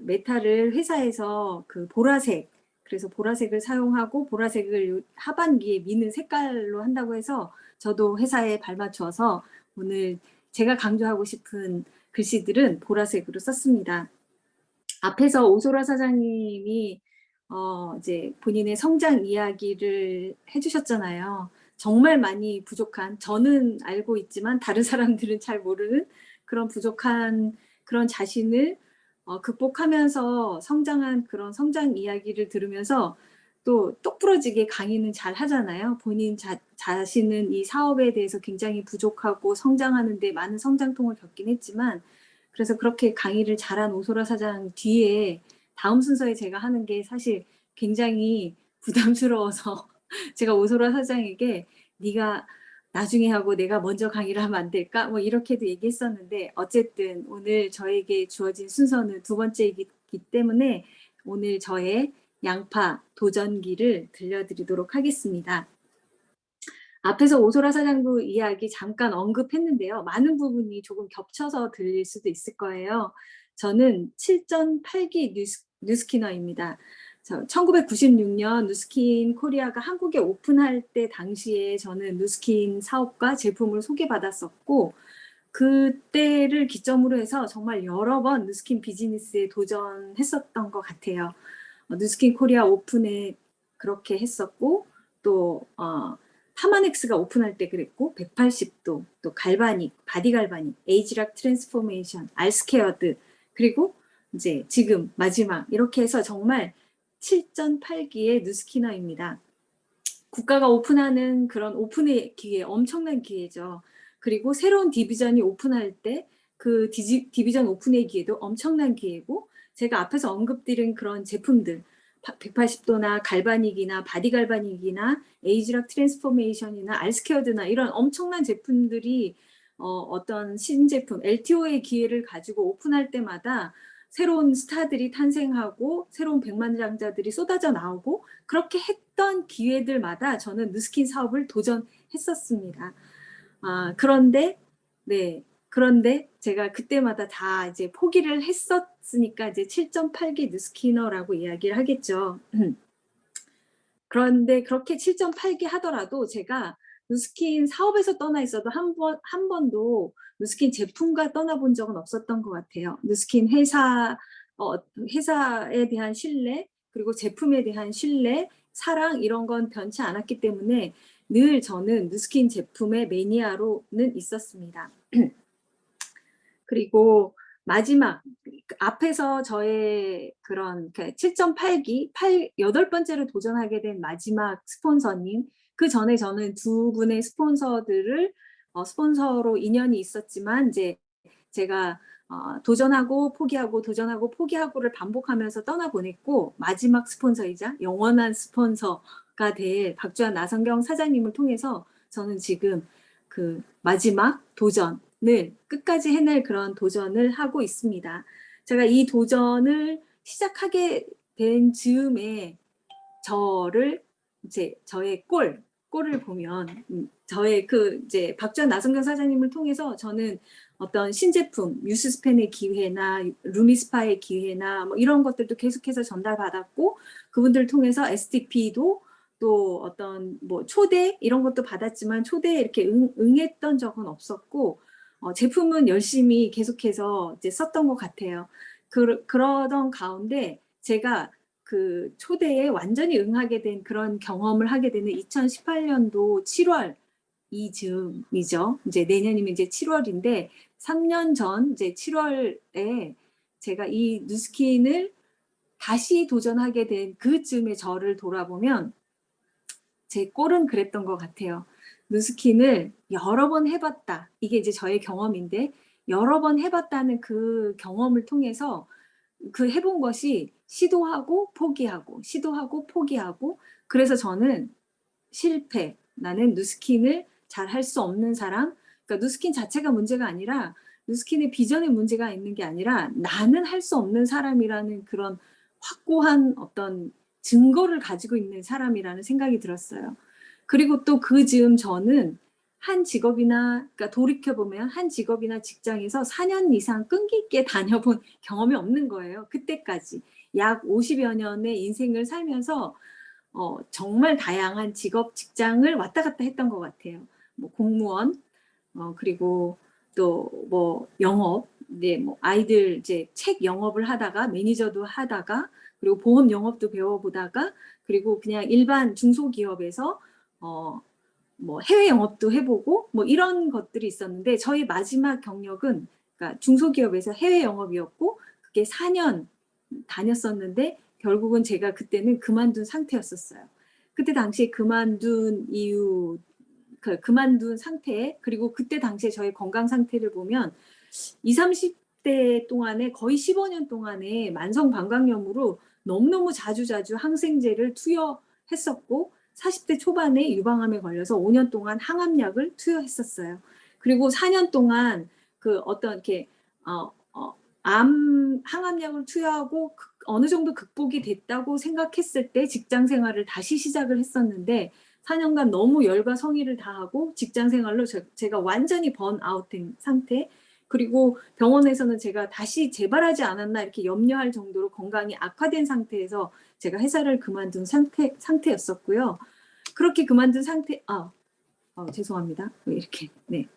메타를 회사에서 보라색, 그래서 보라색을 사용하고 보라색을 하반기에 미는 색깔로 한다고 해서 저도 회사에 발맞춰서 오늘 제가 강조하고 싶은 글씨들은 보라색으로 썼습니다. 앞에서 오소라 사장님이 이제 본인의 성장 이야기를 해주셨잖아요. 정말 많이 부족한, 저는 알고 있지만 다른 사람들은 잘 모르는 그런 부족한 그런 자신을 극복하면서 성장한 그런 성장 이야기를 들으면서 또 똑부러지게 강의는 잘 하잖아요. 본인 자신은 이 사업에 대해서 굉장히 부족하고 성장하는데 많은 성장통을 겪긴 했지만, 그래서 그렇게 강의를 잘한 오소라 사장 뒤에 다음 순서에 제가 하는 게 사실 굉장히 부담스러워서 제가 오소라 사장에게 네가 나중에 하고 내가 먼저 강의를 하면 안 될까? 뭐 이렇게도 얘기했었는데, 어쨌든 오늘 저에게 주어진 순서는 두 번째이기 때문에 오늘 저의 양파 도전기를 들려드리도록 하겠습니다. 앞에서 오소라 사장도 이야기 잠깐 언급했는데요. 많은 부분이 조금 겹쳐서 들릴 수도 있을 거예요. 저는 7.8기 뉴스키너입니다. 1996년 누스킨 코리아가 한국에 오픈할 때 당시에 저는 누스킨 사업과 제품을 소개받았었고, 그때를 기점으로 해서 정말 여러 번 누스킨 비즈니스에 도전했었던 것 같아요. 누스킨 코리아 오픈에 그렇게 했었고, 또 타마넥스가 오픈할 때 그랬고, 180도, 또 갈바닉, 바디 갈바닉, 에이지락 트랜스포메이션, 알스케어드, 그리고 이제 지금 마지막 이렇게 해서 정말 7.8기의 누스키너입니다. 국가가 오픈하는 그런 오픈의 기회, 엄청난 기회죠. 그리고 새로운 디비전이 오픈할 때 그 디비전 오픈의 기회도 엄청난 기회고, 제가 앞에서 언급드린 그런 제품들 180도나 갈바닉이나 바디 갈바닉이나 에이지락 트랜스포메이션이나 알스케어드나 이런 엄청난 제품들이 어떤 신제품 LTO의 기회를 가지고 오픈할 때마다 새로운 스타들이 탄생하고 새로운 백만장자들이 쏟아져 나오고, 그렇게 했던 기회들마다 저는 누스킨 사업을 도전했었습니다. 그런데 제가 그때마다 다 이제 포기를 했었으니까 이제 7.8기 누스키너라고 이야기를 하겠죠. 그런데 그렇게 7.8기 하더라도 제가 누스킨 사업에서 떠나 있어도 한 번도 누스킨 제품과 떠나본 적은 없었던 것 같아요. 누스킨 회사에 대한 신뢰, 그리고 제품에 대한 신뢰, 사랑, 이런 건 변치 않았기 때문에 늘 저는 누스킨 제품의 매니아로는 있었습니다. 그리고 마지막, 앞에서 저의 그런 7.8기, 8번째로 도전하게 된 마지막 스폰서님, 그 전에 저는 두 분의 스폰서들을 스폰서로 인연이 있었지만 이제 제가 도전하고 포기하고 도전하고 포기하고를 반복하면서 떠나보냈고 마지막 스폰서이자 영원한 스폰서가 될 박주환 나성경 사장님을 통해서 저는 지금 그 마지막 도전을 끝까지 해낼 그런 도전을 하고 있습니다. 제가 이 도전을 시작하게 된 즈음에 저를 이제 저의 꼴을 보면 저의 그 이제 박주환 나성경 사장님을 통해서 저는 어떤 신제품 뉴스스팬의 기회나 루미스파의 기회나 뭐 이런 것들도 계속해서 전달받았고 그분들을 통해서 STP도 또 어떤 뭐 초대 이런 것도 받았지만 초대에 이렇게 응했던 적은 없었고 제품은 열심히 계속해서 이제 썼던 것 같아요. 그러던 가운데 제가 그 초대에 완전히 응하게 된 그런 경험을 하게 되는 2018년도 7월 이즈음이죠. 이제 내년이면 이제 7월인데 3년 전 이제 7월에 제가 이 누스킨을 다시 도전하게 된 그쯤에 저를 돌아보면 제 꼴은 그랬던 것 같아요. 누스킨을 여러 번 해봤다. 이게 이제 저의 경험인데 여러 번 해봤다는 그 경험을 통해서 그 해본 것이 시도하고 포기하고 시도하고 포기하고 그래서 저는 실패 나는 누스킨을 잘 할 수 없는 사람 그러니까 누스킨 자체가 문제가 아니라 누스킨의 비전에 문제가 있는 게 아니라 나는 할 수 없는 사람이라는 그런 확고한 어떤 증거를 가지고 있는 사람이라는 생각이 들었어요. 그리고 또 그 즈음 저는 한 직업이나 그러니까 돌이켜보면 한 직업이나 직장에서 4년 이상 끈기 있게 다녀본 경험이 없는 거예요. 그때까지 약 50여 년의 인생을 살면서 정말 다양한 직업 직장을 왔다 갔다 했던 것 같아요. 뭐 공무원 그리고 또 뭐 영업 네, 뭐 아이들 이제 책 영업을 하다가 매니저도 하다가 그리고 보험 영업도 배워보다가 그리고 그냥 일반 중소기업에서 뭐 해외 영업도 해보고 뭐 이런 것들이 있었는데 저희 마지막 경력은 그러니까 중소기업에서 해외 영업이었고 그게 4년 다녔었는데 결국은 제가 그때는 그만둔 상태였었어요. 그때 당시에 그만둔 이유 그만둔 상태 그리고 그때 당시에 저희 건강 상태를 보면 20, 30대 동안에 거의 15년 동안에 만성 방광염으로 너무너무 자주자주 항생제를 투여했었고 40대 초반에 유방암에 걸려서 5년 동안 항암약을 투여했었어요. 그리고 4년 동안 그 어떤 이렇게 항암약을 투여하고 어느 정도 극복이 됐다고 생각했을 때 직장 생활을 다시 시작을 했었는데 4년간 너무 열과 성의를 다하고 직장 생활로 제가 완전히 번아웃된 상태 그리고 병원에서는 제가 다시 재발하지 않았나 이렇게 염려할 정도로 건강이 악화된 상태에서 제가 회사를 그만둔 상태였었고요. 그렇게 그만둔 상태 죄송합니다. 왜 이렇게 네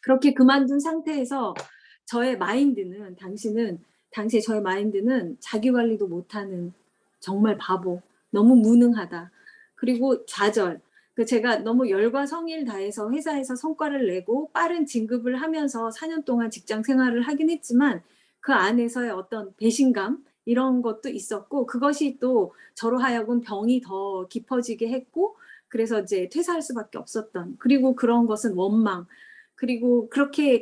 그렇게 그만둔 상태에서 저의 마인드는 당시에 저의 마인드는 자기 관리도 못하는 정말 바보 너무 무능하다 그리고 좌절 제가 너무 열과 성의를 다해서 회사에서 성과를 내고 빠른 진급을 하면서 4년 동안 직장 생활을 하긴 했지만 그 안에서의 어떤 배신감 이런 것도 있었고 그것이 또 저로 하여금 병이 더 깊어지게 했고 그래서 이제 퇴사할 수밖에 없었던 그리고 그런 것은 원망 그리고 그렇게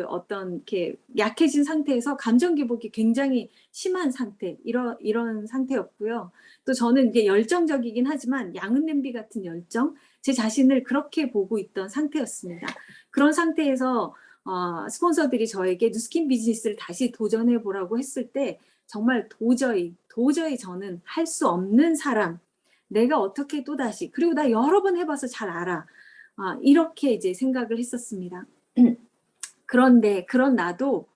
어떤 이렇게 약해진 상태에서 감정 기복이 굉장히 심한 상태 이런 상태였고요. 또 저는 이게 열정적이긴 하지만 양은 냄비 같은 열정 제 자신을 그렇게 보고 있던 상태였습니다. 그런 상태에서 스폰서들이 저에게 누스킨 비즈니스를 다시 도전해 보라고 했을 때 정말 도저히 저는 할 수 없는 사람 내가 어떻게 또다시 그리고 나 여러 번 해봐서 잘 알아. 이렇게 이제 생각을 했었습니다. 그런데 그런 나도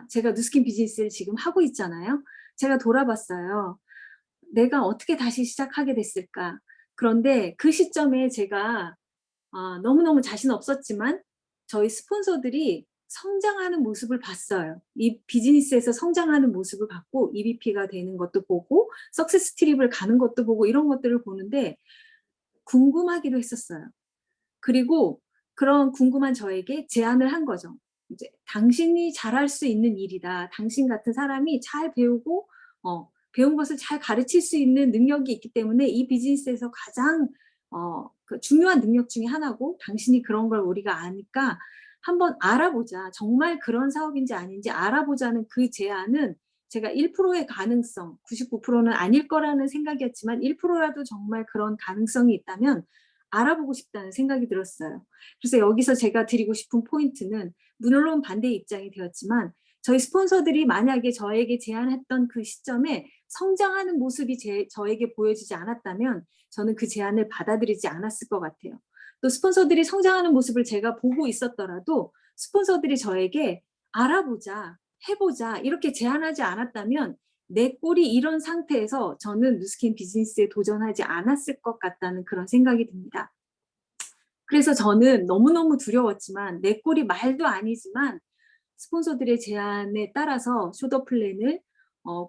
제가 누스킨 비즈니스를 지금 하고 있잖아요. 제가 돌아봤어요. 내가 어떻게 다시 시작하게 됐을까? 그런데 그 시점에 제가 너무너무 자신 없었지만 저희 스폰서들이 성장하는 모습을 봤어요. 이 비즈니스에서 성장하는 모습을 봤고 EVP가 되는 것도 보고 석세스 트립을 가는 것도 보고 이런 것들을 보는데 궁금하기도 했었어요. 그리고 그런 궁금한 저에게 제안을 한 거죠. 이제 당신이 잘할 수 있는 일이다. 당신 같은 사람이 잘 배우고 배운 것을 잘 가르칠 수 있는 능력이 있기 때문에 이 비즈니스에서 가장 그 중요한 능력 중에 하나고 당신이 그런 걸 우리가 아니까 한번 알아보자. 정말 그런 사업인지 아닌지 알아보자는 그 제안은 제가 1%의 가능성, 99%는 아닐 거라는 생각이었지만 1%라도 정말 그런 가능성이 있다면 알아보고 싶다는 생각이 들었어요. 그래서 여기서 제가 드리고 싶은 포인트는 물론 반대 입장이 되었지만 저희 스폰서들이 만약에 저에게 제안했던 그 시점에 성장하는 모습이 저에게 보여지지 않았다면 저는 그 제안을 받아들이지 않았을 것 같아요. 또 스폰서들이 성장하는 모습을 제가 보고 있었더라도 스폰서들이 저에게 알아보자, 해보자 이렇게 제안하지 않았다면 내 꼴이 이런 상태에서 저는 누스킨 비즈니스에 도전하지 않았을 것 같다는 그런 생각이 듭니다. 그래서 저는 너무너무 두려웠지만 내 꼴이 말도 아니지만 스폰서들의 제안에 따라서 쇼더 플랜을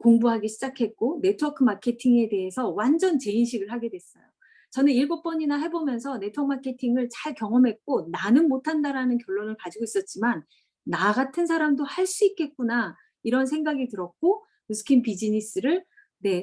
공부하기 시작했고 네트워크 마케팅에 대해서 완전 재인식을 하게 됐어요. 저는 7번이나 해보면서 네트워크 마케팅을 잘 경험했고 나는 못한다라는 결론을 가지고 있었지만 나 같은 사람도 할 수 있겠구나 이런 생각이 들었고 누스킨 비즈니스를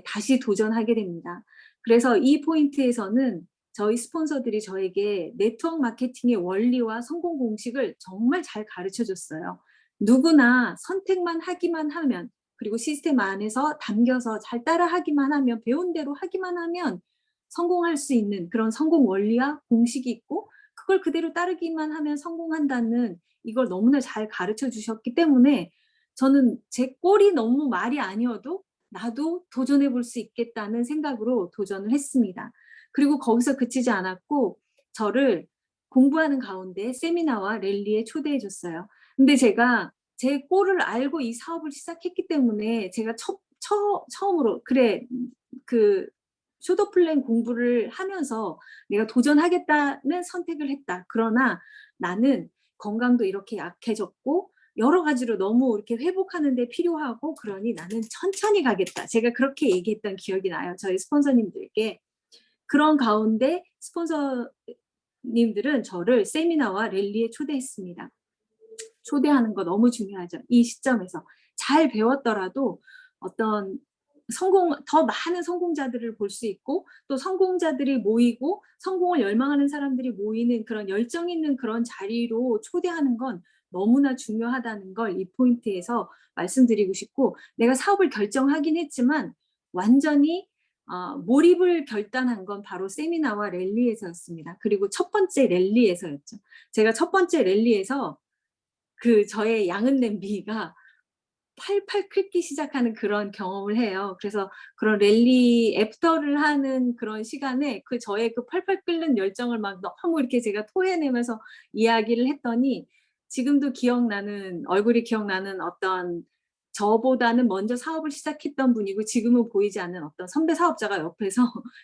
다시 도전하게 됩니다. 그래서 이 포인트에서는 저희 스폰서들이 저에게 네트워크 마케팅의 원리와 성공 공식을 정말 잘 가르쳐 줬어요. 누구나 선택만 하기만 하면 그리고 시스템 안에서 담겨서 잘 따라하기만 하면 배운 대로 하기만 하면 성공할 수 있는 그런 성공 원리와 공식이 있고 그걸 그대로 따르기만 하면 성공한다는 이걸 너무나 잘 가르쳐 주셨기 때문에 저는 제 꼴이 너무 말이 아니어도 나도 도전해 볼 수 있겠다는 생각으로 도전을 했습니다. 그리고 거기서 그치지 않았고 저를 공부하는 가운데 세미나와 랠리에 초대해 줬어요. 근데 제가 제 꼴을 알고 이 사업을 시작했기 때문에 제가 처음으로 그래 그 쇼더 플랜 공부를 하면서 내가 도전하겠다는 선택을 했다. 그러나 나는 건강도 이렇게 약해졌고 여러 가지로 너무 이렇게 회복하는 데 필요하고 그러니 나는 천천히 가겠다. 제가 그렇게 얘기했던 기억이 나요. 저희 스폰서님들께. 그런 가운데 스폰서님들은 저를 세미나와 랠리에 초대했습니다. 초대하는 거 너무 중요하죠. 이 시점에서. 잘 배웠더라도 어떤 더 많은 성공자들을 볼 수 있고 또 성공자들이 모이고 성공을 열망하는 사람들이 모이는 그런 열정 있는 그런 자리로 초대하는 건 너무나 중요하다는 걸 이 포인트에서 말씀드리고 싶고 내가 사업을 결정하긴 했지만 완전히 몰입을 결단한 건 바로 세미나와 랠리에서였습니다. 그리고 첫 번째 랠리에서였죠. 제가 첫 번째 랠리에서 저의 양은 냄비가 팔팔 끓기 시작하는 그런 경험을 해요. 그래서 그런 랠리 애프터를 하는 그런 시간에 저의 팔팔 끓는 열정을 막 너무 이렇게 제가 토해내면서 이야기를 했더니 지금도 얼굴이 기억나는 어떤 저보다는 먼저 사업을 시작했던 분이고 지금은 보이지 않는 어떤 선배 사업자가 옆에서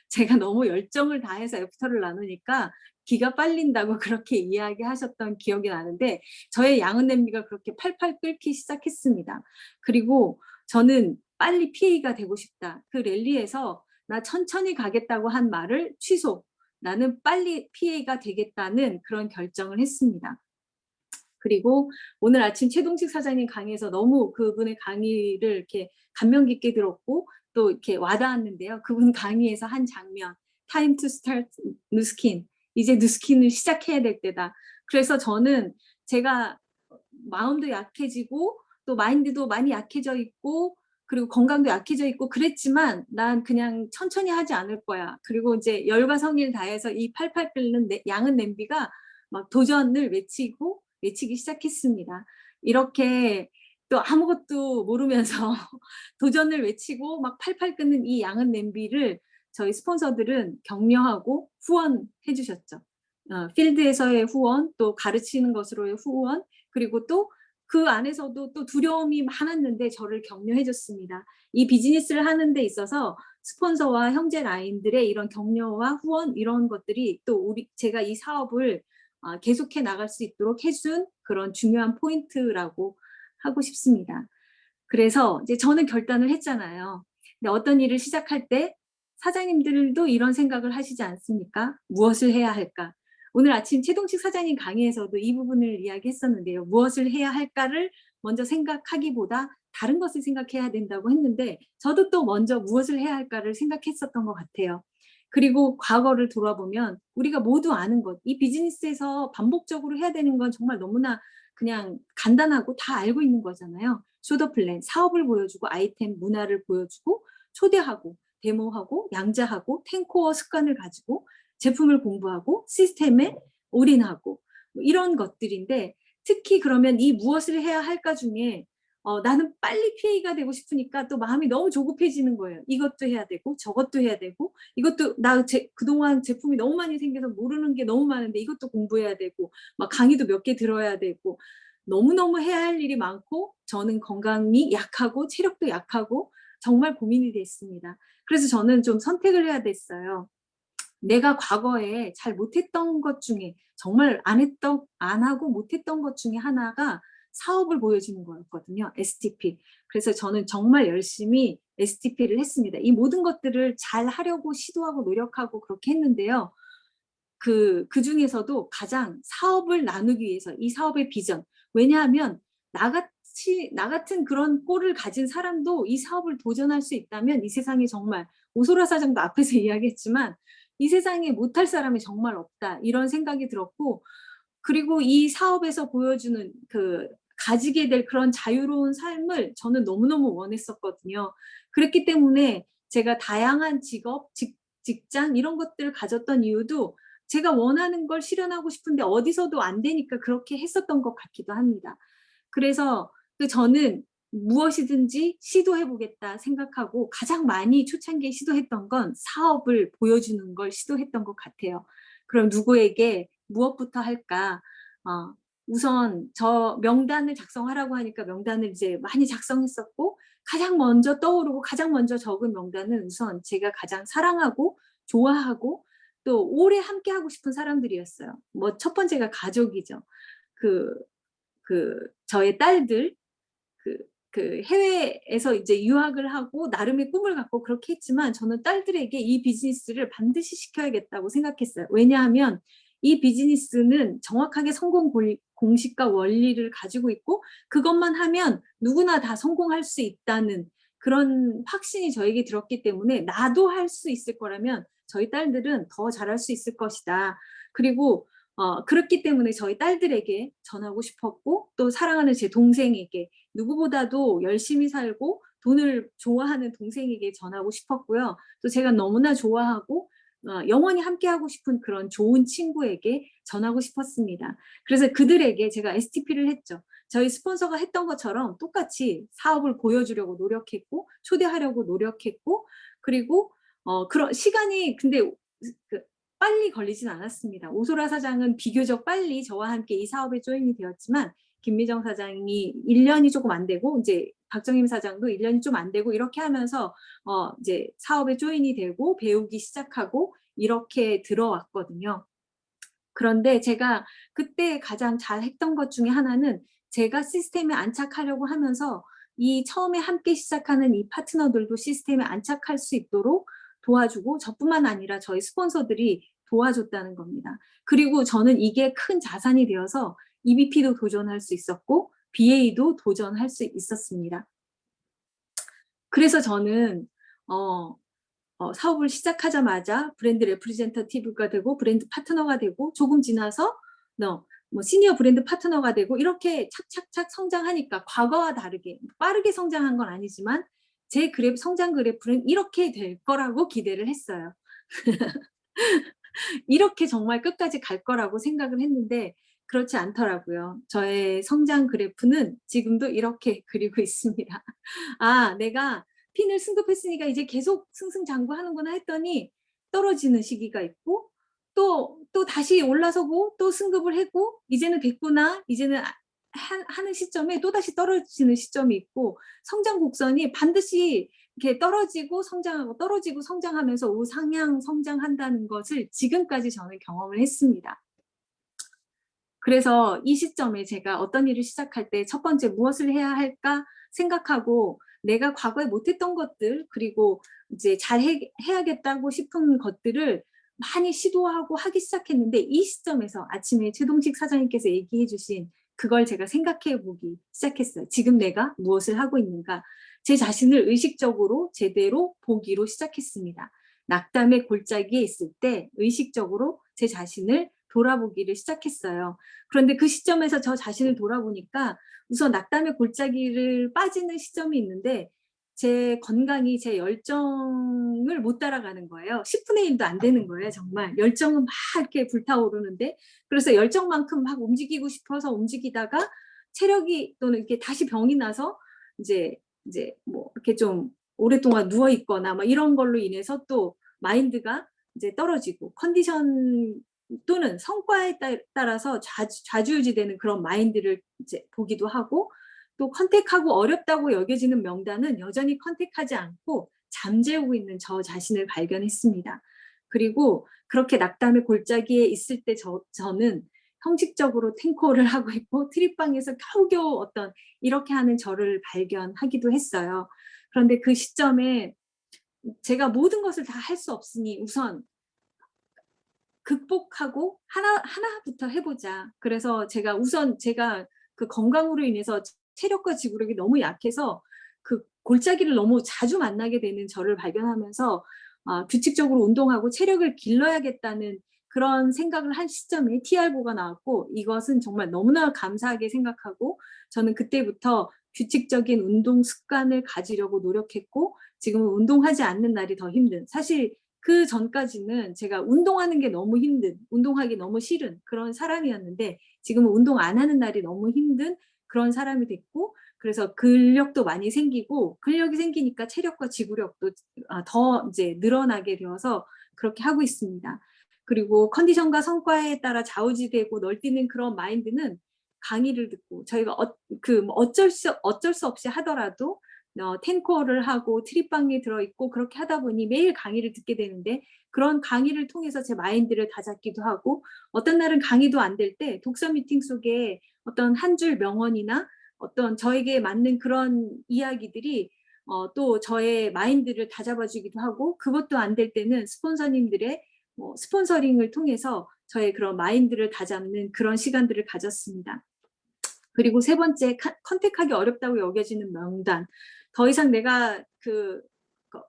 제가 너무 열정을 다해서 애프터를 나누니까 기가 빨린다고 그렇게 이야기하셨던 기억이 나는데 저의 양은 냄비가 그렇게 팔팔 끓기 시작했습니다. 그리고 저는 빨리 PA가 되고 싶다. 그 랠리에서 나 천천히 가겠다고 한 말을 취소. 나는 빨리 PA가 되겠다는 그런 결정을 했습니다. 그리고 오늘 아침 최동식 사장님 강의에서 너무 그분의 강의를 이렇게 감명 깊게 들었고 또 이렇게 와닿았는데요. 그분 강의에서 한 장면, Time to start 누스킨. 이제 누스킨을 시작해야 될 때다. 그래서 저는 제가 마음도 약해지고 또 마인드도 많이 약해져 있고 그리고 건강도 약해져 있고 그랬지만 난 그냥 천천히 하지 않을 거야. 그리고 이제 열과 성의를 다해서 이 팔팔 끓는 양은 냄비가 막 도전을 외치기 시작했습니다. 이렇게 또 아무것도 모르면서 도전을 외치고 막 팔팔 끓는 이 양은 냄비를 저희 스폰서들은 격려하고 후원해 주셨죠. 필드에서의 후원, 또 가르치는 것으로의 후원, 그리고 또 그 안에서도 또 두려움이 많았는데 저를 격려해 줬습니다. 이 비즈니스를 하는 데 있어서 스폰서와 형제 라인들의 이런 격려와 후원 이런 것들이 또 제가 이 사업을 계속해 나갈 수 있도록 해준 그런 중요한 포인트라고 하고 싶습니다. 그래서 이제 저는 결단을 했잖아요. 근데 어떤 일을 시작할 때 사장님들도 이런 생각을 하시지 않습니까? 무엇을 해야 할까? 오늘 아침 최동식 사장님 강의에서도 이 부분을 이야기했었는데요. 무엇을 해야 할까를 먼저 생각하기보다 다른 것을 생각해야 된다고 했는데 저도 또 먼저 무엇을 해야 할까를 생각했었던 것 같아요. 그리고 과거를 돌아보면 우리가 모두 아는 것, 이 비즈니스에서 반복적으로 해야 되는 건 정말 너무나 그냥 간단하고 다 알고 있는 거잖아요. 쇼더 플랜, 사업을 보여주고 아이템 문화를 보여주고 초대하고 데모하고 양자하고 탱코어 습관을 가지고 제품을 공부하고 시스템에 올인하고 뭐 이런 것들인데, 특히 그러면 이 무엇을 해야 할까 중에 나는 빨리 PA가 되고 싶으니까 또 마음이 너무 조급해지는 거예요. 이것도 해야 되고 저것도 해야 되고, 이것도 그동안 제품이 너무 많이 생겨서 모르는 게 너무 많은데 이것도 공부해야 되고, 막 강의도 몇 개 들어야 되고, 너무너무 해야 할 일이 많고 저는 건강이 약하고 체력도 약하고 정말 고민이 됐습니다. 그래서 저는 좀 선택을 해야 됐어요. 내가 과거에 잘 못했던 것 중에, 정말 안 하고 못했던 것 중에 하나가 사업을 보여주는 거였거든요. STP. 그래서 저는 정말 열심히 STP를 했습니다. 이 모든 것들을 잘 하려고 시도하고 노력하고 그렇게 했는데요. 그 중에서도 가장 사업을 나누기 위해서 이 사업의 비전. 왜냐하면 나 같은 그런 꼴을 가진 사람도 이 사업을 도전할 수 있다면 이 세상에 정말, 오소라 사장도 앞에서 이야기했지만 이 세상에 못할 사람이 정말 없다, 이런 생각이 들었고, 그리고 이 사업에서 보여주는 가지게 될 그런 자유로운 삶을 저는 너무너무 원했었거든요. 그랬기 때문에 제가 다양한 직업, 직장 이런 것들을 가졌던 이유도 제가 원하는 걸 실현하고 싶은데 어디서도 안 되니까 그렇게 했었던 것 같기도 합니다. 그래서 저는 무엇이든지 시도해보겠다 생각하고 가장 많이 초창기에 시도했던 건 사업을 보여주는 걸 시도했던 것 같아요. 그럼 누구에게 무엇부터 할까? 우선 저 명단을 작성하라고 하니까 명단을 이제 많이 작성했었고, 가장 먼저 떠오르고 가장 먼저 적은 명단은 우선 제가 가장 사랑하고 좋아하고 또 오래 함께 하고 싶은 사람들이었어요. 뭐 첫 번째가 가족이죠. 저의 딸들, 해외에서 이제 유학을 하고 나름의 꿈을 갖고 그렇게 했지만 저는 딸들에게 이 비즈니스를 반드시 시켜야겠다고 생각했어요. 왜냐하면 이 비즈니스는 정확하게 성공 공식과 원리를 가지고 있고 그것만 하면 누구나 다 성공할 수 있다는 그런 확신이 저에게 들었기 때문에 나도 할 수 있을 거라면 저희 딸들은 더 잘할 수 있을 것이다. 그리고 그렇기 때문에 저희 딸들에게 전하고 싶었고, 또 사랑하는 제 동생에게, 누구보다도 열심히 살고 돈을 좋아하는 동생에게 전하고 싶었고요. 또 제가 너무나 좋아하고 영원히 함께하고 싶은 그런 좋은 친구에게 전하고 싶었습니다. 그래서 그들에게 제가 STP를 했죠. 저희 스폰서가 했던 것처럼 똑같이 사업을 보여주려고 노력했고 초대하려고 노력했고, 그리고 그런 시간이 근데 빨리 걸리진 않았습니다. 오소라 사장은 비교적 빨리 저와 함께 이 사업에 조인이 되었지만 김미정 사장이 1년이 조금 안 되고 이제 박정임 사장도 1년이 좀 안 되고 이렇게 하면서 이제 사업에 조인이 되고 배우기 시작하고 이렇게 들어왔거든요. 그런데 제가 그때 가장 잘했던 것 중에 하나는 제가 시스템에 안착하려고 하면서 이 처음에 함께 시작하는 이 파트너들도 시스템에 안착할 수 있도록 도와주고 저뿐만 아니라 저희 스폰서들이 도와줬다는 겁니다. 그리고 저는 이게 큰 자산이 되어서 EBP도 도전할 수 있었고 BA도 도전할 수 있었습니다. 그래서 저는 사업을 시작하자마자 브랜드 레프리젠터티브가 되고 브랜드 파트너가 되고 조금 지나서 뭐 시니어 브랜드 파트너가 되고 이렇게 착착착 성장하니까 과거와 다르게 빠르게 성장한 건 아니지만 제 성장 그래프는 이렇게 될 거라고 기대를 했어요. 이렇게 정말 끝까지 갈 거라고 생각을 했는데 그렇지 않더라고요. 저의 성장 그래프는 지금도 이렇게 그리고 있습니다. 내가 핀을 승급했으니까 이제 계속 승승장구하는구나 했더니 떨어지는 시기가 있고 또 다시 올라서고 또 승급을 했고 이제는 됐구나, 이제는 하는 시점에 또다시 떨어지는 시점이 있고, 성장 곡선이 반드시 이렇게 떨어지고 성장하고 떨어지고 성장하면서 우상향 성장한다는 것을 지금까지 저는 경험을 했습니다. 그래서 이 시점에 제가 어떤 일을 시작할 때 첫 번째 무엇을 해야 할까 생각하고 내가 과거에 못했던 것들, 그리고 이제 해야겠다고 싶은 것들을 많이 시도하고 하기 시작했는데, 이 시점에서 아침에 최동식 사장님께서 얘기해 주신 그걸 제가 생각해 보기 시작했어요. 지금 내가 무엇을 하고 있는가, 제 자신을 의식적으로 제대로 보기로 시작했습니다. 낙담의 골짜기에 있을 때 의식적으로 제 자신을 돌아보기를 시작했어요. 그런데 그 시점에서 저 자신을 돌아보니까 우선 낙담의 골짜기를 빠지는 시점이 있는데 제 건강이 제 열정을 못 따라가는 거예요. 10분의 1도 안 되는 거예요, 정말. 열정은 막 이렇게 불타오르는데 그래서 열정만큼 막 움직이고 싶어서 움직이다가 체력이 또는 이렇게 다시 병이 나서 이제 뭐 이렇게 좀 오랫동안 누워 있거나 막 이런 걸로 인해서 또 마인드가 이제 떨어지고 컨디션 또는 성과에 따라서 좌지우지되는 그런 마인드를 이제 보기도 하고 또 컨택하고 어렵다고 여겨지는 명단은 여전히 컨택하지 않고 잠재우고 있는 저 자신을 발견했습니다. 그리고 그렇게 낙담의 골짜기에 있을 때 저는 형식적으로 탱코를 하고 있고 트립방에서 겨우겨우 어떤 이렇게 하는 저를 발견하기도 했어요. 그런데 그 시점에 제가 모든 것을 다 할 수 없으니 우선 극복하고 하나부터 해보자. 그래서 제가 그 건강으로 인해서 체력과 지구력이 너무 약해서 그 골짜기를 너무 자주 만나게 되는 저를 발견하면서 규칙적으로 운동하고 체력을 길러야겠다는 그런 생각을 한 시점에 TR보가 나왔고 이것은 정말 너무나 감사하게 생각하고 저는 그때부터 규칙적인 운동 습관을 가지려고 노력했고 지금은 운동하지 않는 날이 더 힘든 사실 그 전까지는 제가 운동하는 게 너무 힘든, 운동하기 너무 싫은 그런 사람이었는데 지금은 운동 안 하는 날이 너무 힘든 그런 사람이 됐고 그래서 근력도 많이 생기고 근력이 생기니까 체력과 지구력도 더 이제 늘어나게 되어서 그렇게 하고 있습니다. 그리고 컨디션과 성과에 따라 좌우지되고 널뛰는 그런 마인드는 강의를 듣고 저희가 어쩔 수 없이 하더라도 탱코를 하고 트립방에 들어있고 그렇게 하다 보니 매일 강의를 듣게 되는데 그런 강의를 통해서 제 마인드를 다잡기도 하고 어떤 날은 강의도 안 될 때 독서 미팅 속에 어떤 한 줄 명언이나 어떤 저에게 맞는 그런 이야기들이 또 저의 마인드를 다잡아주기도 하고 그것도 안 될 때는 스폰서님들의 스폰서링을 통해서 저의 그런 마인드를 다잡는 그런 시간들을 가졌습니다. 그리고 세 번째, 컨택하기 어렵다고 여겨지는 명단. 더 이상 내가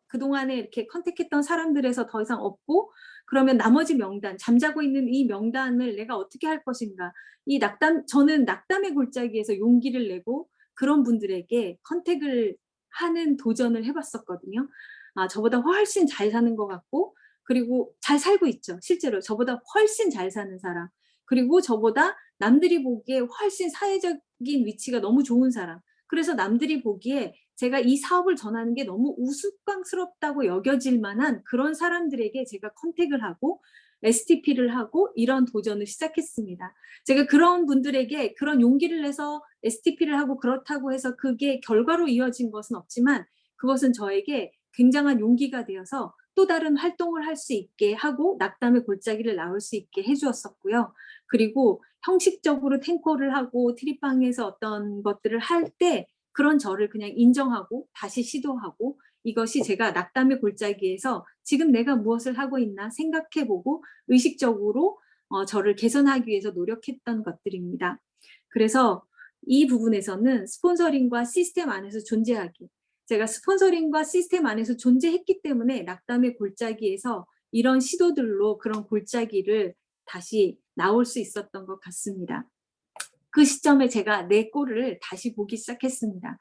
그동안에 이렇게 컨택했던 사람들에서 더 이상 없고, 그러면 나머지 명단, 잠자고 있는 이 명단을 내가 어떻게 할 것인가. 저는 낙담의 골짜기에서 용기를 내고 그런 분들에게 컨택을 하는 도전을 해봤었거든요. 저보다 훨씬 잘 사는 것 같고, 그리고 잘 살고 있죠. 실제로 저보다 훨씬 잘 사는 사람. 그리고 저보다 남들이 보기에 훨씬 사회적인 위치가 너무 좋은 사람. 그래서 남들이 보기에 제가 이 사업을 전하는 게 너무 우스꽝스럽다고 여겨질 만한 그런 사람들에게 제가 컨택을 하고 STP를 하고 이런 도전을 시작했습니다. 제가 그런 분들에게 그런 용기를 내서 STP를 하고 그렇다고 해서 그게 결과로 이어진 것은 없지만 그것은 저에게 굉장한 용기가 되어서 또 다른 활동을 할 수 있게 하고 낙담의 골짜기를 나올 수 있게 해주었었고요. 그리고 형식적으로 탱코를 하고 트립방에서 어떤 것들을 할 때 그런 저를 그냥 인정하고 다시 시도하고 이것이 제가 낙담의 골짜기에서 지금 내가 무엇을 하고 있나 생각해보고 의식적으로 저를 개선하기 위해서 노력했던 것들입니다. 그래서 이 부분에서는 스폰서링과 시스템 안에서 존재하기. 제가 스폰서링과 시스템 안에서 존재했기 때문에 낙담의 골짜기에서 이런 시도들로 그런 골짜기를 다시 나올 수 있었던 것 같습니다. 그 시점에 제가 내 꼴을 다시 보기 시작했습니다.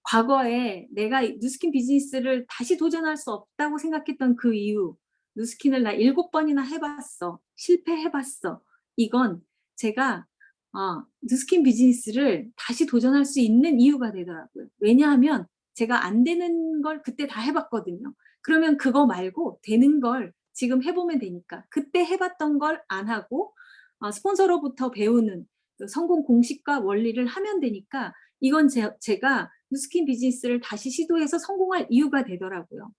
과거에 내가 누스킨 비즈니스를 다시 도전할 수 없다고 생각했던 그 이유, 누스킨을 나 7번이나 해봤어. 실패해봤어. 이건 제가 누스킨 비즈니스를 다시 도전할 수 있는 이유가 되더라고요. 왜냐하면 제가 안 되는 걸 그때 다 해봤거든요. 그러면 그거 말고 되는 걸 지금 해보면 되니까 그때 해봤던 걸 안 하고 스폰서로부터 배우는 성공 공식과 원리를 하면 되니까 이건 제가 누스킨 비즈니스를 다시 시도해서 성공할 이유가 되더라고요.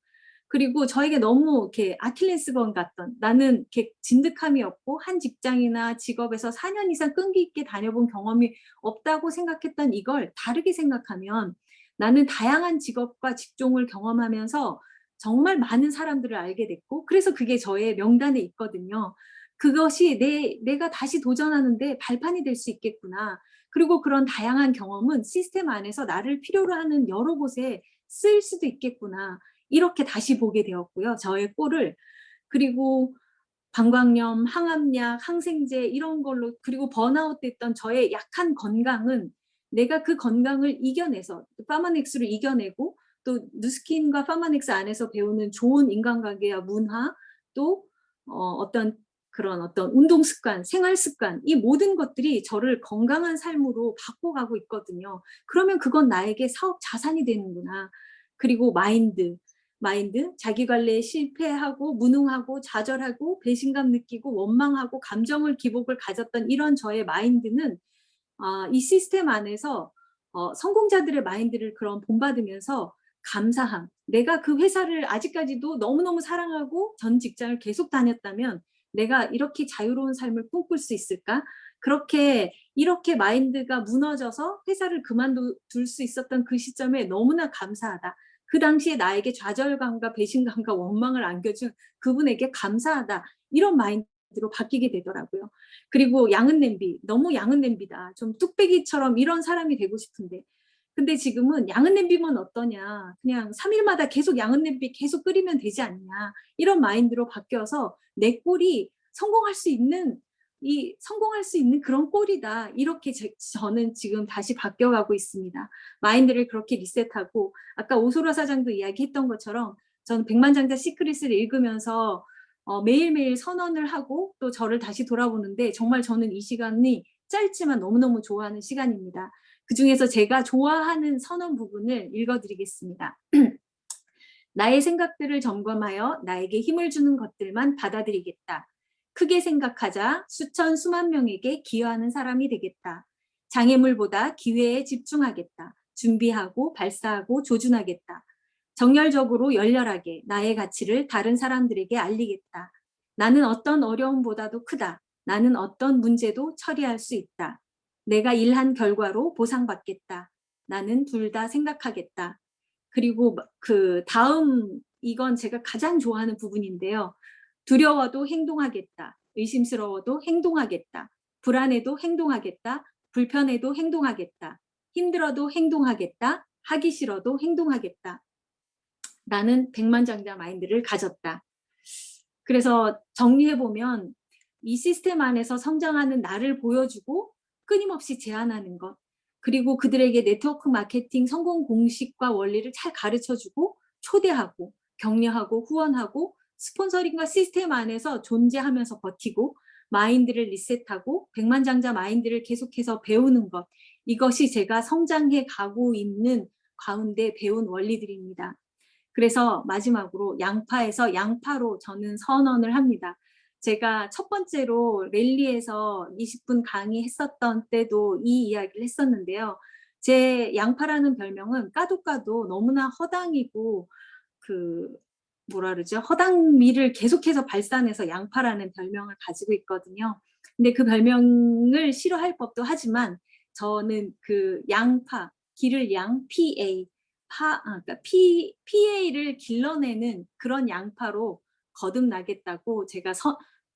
그리고 저에게 너무 이렇게 아킬레스건 같던 나는 이렇게 진득함이 없고 한 직장이나 직업에서 4년 이상 끈기 있게 다녀본 경험이 없다고 생각했던 이걸 다르게 생각하면 나는 다양한 직업과 직종을 경험하면서 정말 많은 사람들을 알게 됐고 그래서 그게 저의 명단에 있거든요. 그것이 내가 다시 도전하는데 발판이 될 수 있겠구나. 그리고 그런 다양한 경험은 시스템 안에서 나를 필요로 하는 여러 곳에 쓰일 수도 있겠구나. 이렇게 다시 보게 되었고요. 저의 꼴을. 그리고 방광염, 항암약, 항생제 이런 걸로, 그리고 번아웃 됐던 저의 약한 건강은 내가 그 건강을 이겨내서 파마넥스로 이겨내고, 또 누스킨과 파마넥스 안에서 배우는 좋은 인간관계와 문화, 또 어떤 그런 어떤 운동 습관, 생활 습관, 이 모든 것들이 저를 건강한 삶으로 바꿔가고 있거든요. 그러면 그건 나에게 사업 자산이 되는구나. 그리고 마인드, 자기 관리에 실패하고 무능하고 좌절하고 배신감 느끼고 원망하고 감정을 기복을 가졌던 이런 저의 마인드는 이 시스템 안에서 성공자들의 마인드를 그런 본받으면서 감사함. 내가 그 회사를 아직까지도 너무너무 사랑하고 전 직장을 계속 다녔다면 내가 이렇게 자유로운 삶을 꿈꿀 수 있을까? 이렇게 마인드가 무너져서 회사를 그만둘 수 있었던 그 시점에 너무나 감사하다. 그 당시에 나에게 좌절감과 배신감과 원망을 안겨준 그분에게 감사하다. 이런 마인드로 바뀌게 되더라고요. 그리고 양은 냄비, 너무 양은 냄비다. 좀 뚝배기처럼 이런 사람이 되고 싶은데. 근데 지금은 양은 냄비면 어떠냐. 그냥 3일마다 계속 양은 냄비 계속 끓이면 되지 않냐. 이런 마인드로 바뀌어서 내 꼴이 성공할 수 있는 그런 꼴이다. 이렇게 저는 지금 다시 바뀌어가고 있습니다. 마인드를 그렇게 리셋하고, 아까 오소라 사장도 이야기했던 것처럼 저는 백만장자 시크릿을 읽으면서 매일매일 선언을 하고 또 저를 다시 돌아보는데, 정말 저는 이 시간이 짧지만 너무너무 좋아하는 시간입니다. 그중에서 제가 좋아하는 선언 부분을 읽어드리겠습니다. 나의 생각들을 점검하여 나에게 힘을 주는 것들만 받아들이겠다. 크게 생각하자 수천 수만 명에게 기여하는 사람이 되겠다. 장애물보다 기회에 집중하겠다. 준비하고 발사하고 조준하겠다. 정열적으로 열렬하게 나의 가치를 다른 사람들에게 알리겠다. 나는 어떤 어려움보다도 크다. 나는 어떤 문제도 처리할 수 있다. 내가 일한 결과로 보상받겠다. 나는 둘 다 생각하겠다. 그리고 그 다음, 이건 제가 가장 좋아하는 부분인데요. 두려워도 행동하겠다. 의심스러워도 행동하겠다. 불안해도 행동하겠다. 불편해도 행동하겠다. 힘들어도 행동하겠다. 하기 싫어도 행동하겠다. 나는 백만장자 마인드를 가졌다. 그래서 정리해보면 이 시스템 안에서 성장하는 나를 보여주고 끊임없이 제안하는 것, 그리고 그들에게 네트워크 마케팅 성공 공식과 원리를 잘 가르쳐주고 초대하고 격려하고 후원하고 스폰서링과 시스템 안에서 존재하면서 버티고 마인드를 리셋하고 백만장자 마인드를 계속해서 배우는 것, 이것이 제가 성장해 가고 있는 가운데 배운 원리들입니다. 그래서 마지막으로 양파에서 양파로 저는 선언을 합니다. 제가 첫 번째로 랠리에서 20분 강의했었던 때도 이 이야기를 했었는데요. 제 양파라는 별명은 까도 너무나 허당이고 허당미를 계속해서 발산해서 양파라는 별명을 가지고 있거든요. 근데 그 별명을 싫어할 법도 하지만 저는 그 양파, 기를 양, PA, 그러니까 PA를 길러내는 그런 양파로 거듭나겠다고 제가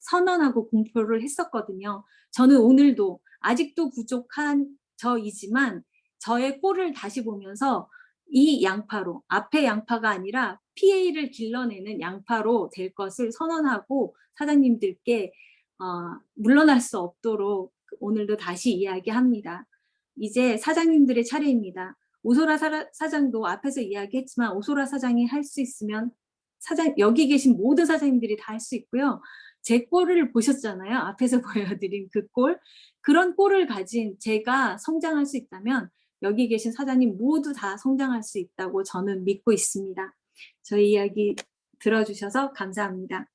선언하고 공표를 했었거든요. 저는 오늘도 아직도 부족한 저이지만 저의 꼴을 다시 보면서 이 양파로, 앞에 양파가 아니라 PA를 길러내는 양파로 될 것을 선언하고 사장님들께 물러날 수 없도록 오늘도 다시 이야기합니다. 이제 사장님들의 차례입니다. 오소라 사장도 앞에서 이야기했지만 오소라 사장이 할 수 있으면 여기 계신 모든 사장님들이 다 할 수 있고요. 제 꼴을 보셨잖아요. 앞에서 보여드린 그 꼴. 그런 꼴을 가진 제가 성장할 수 있다면 여기 계신 사장님 모두 다 성장할 수 있다고 저는 믿고 있습니다. 저희 이야기 들어주셔서 감사합니다.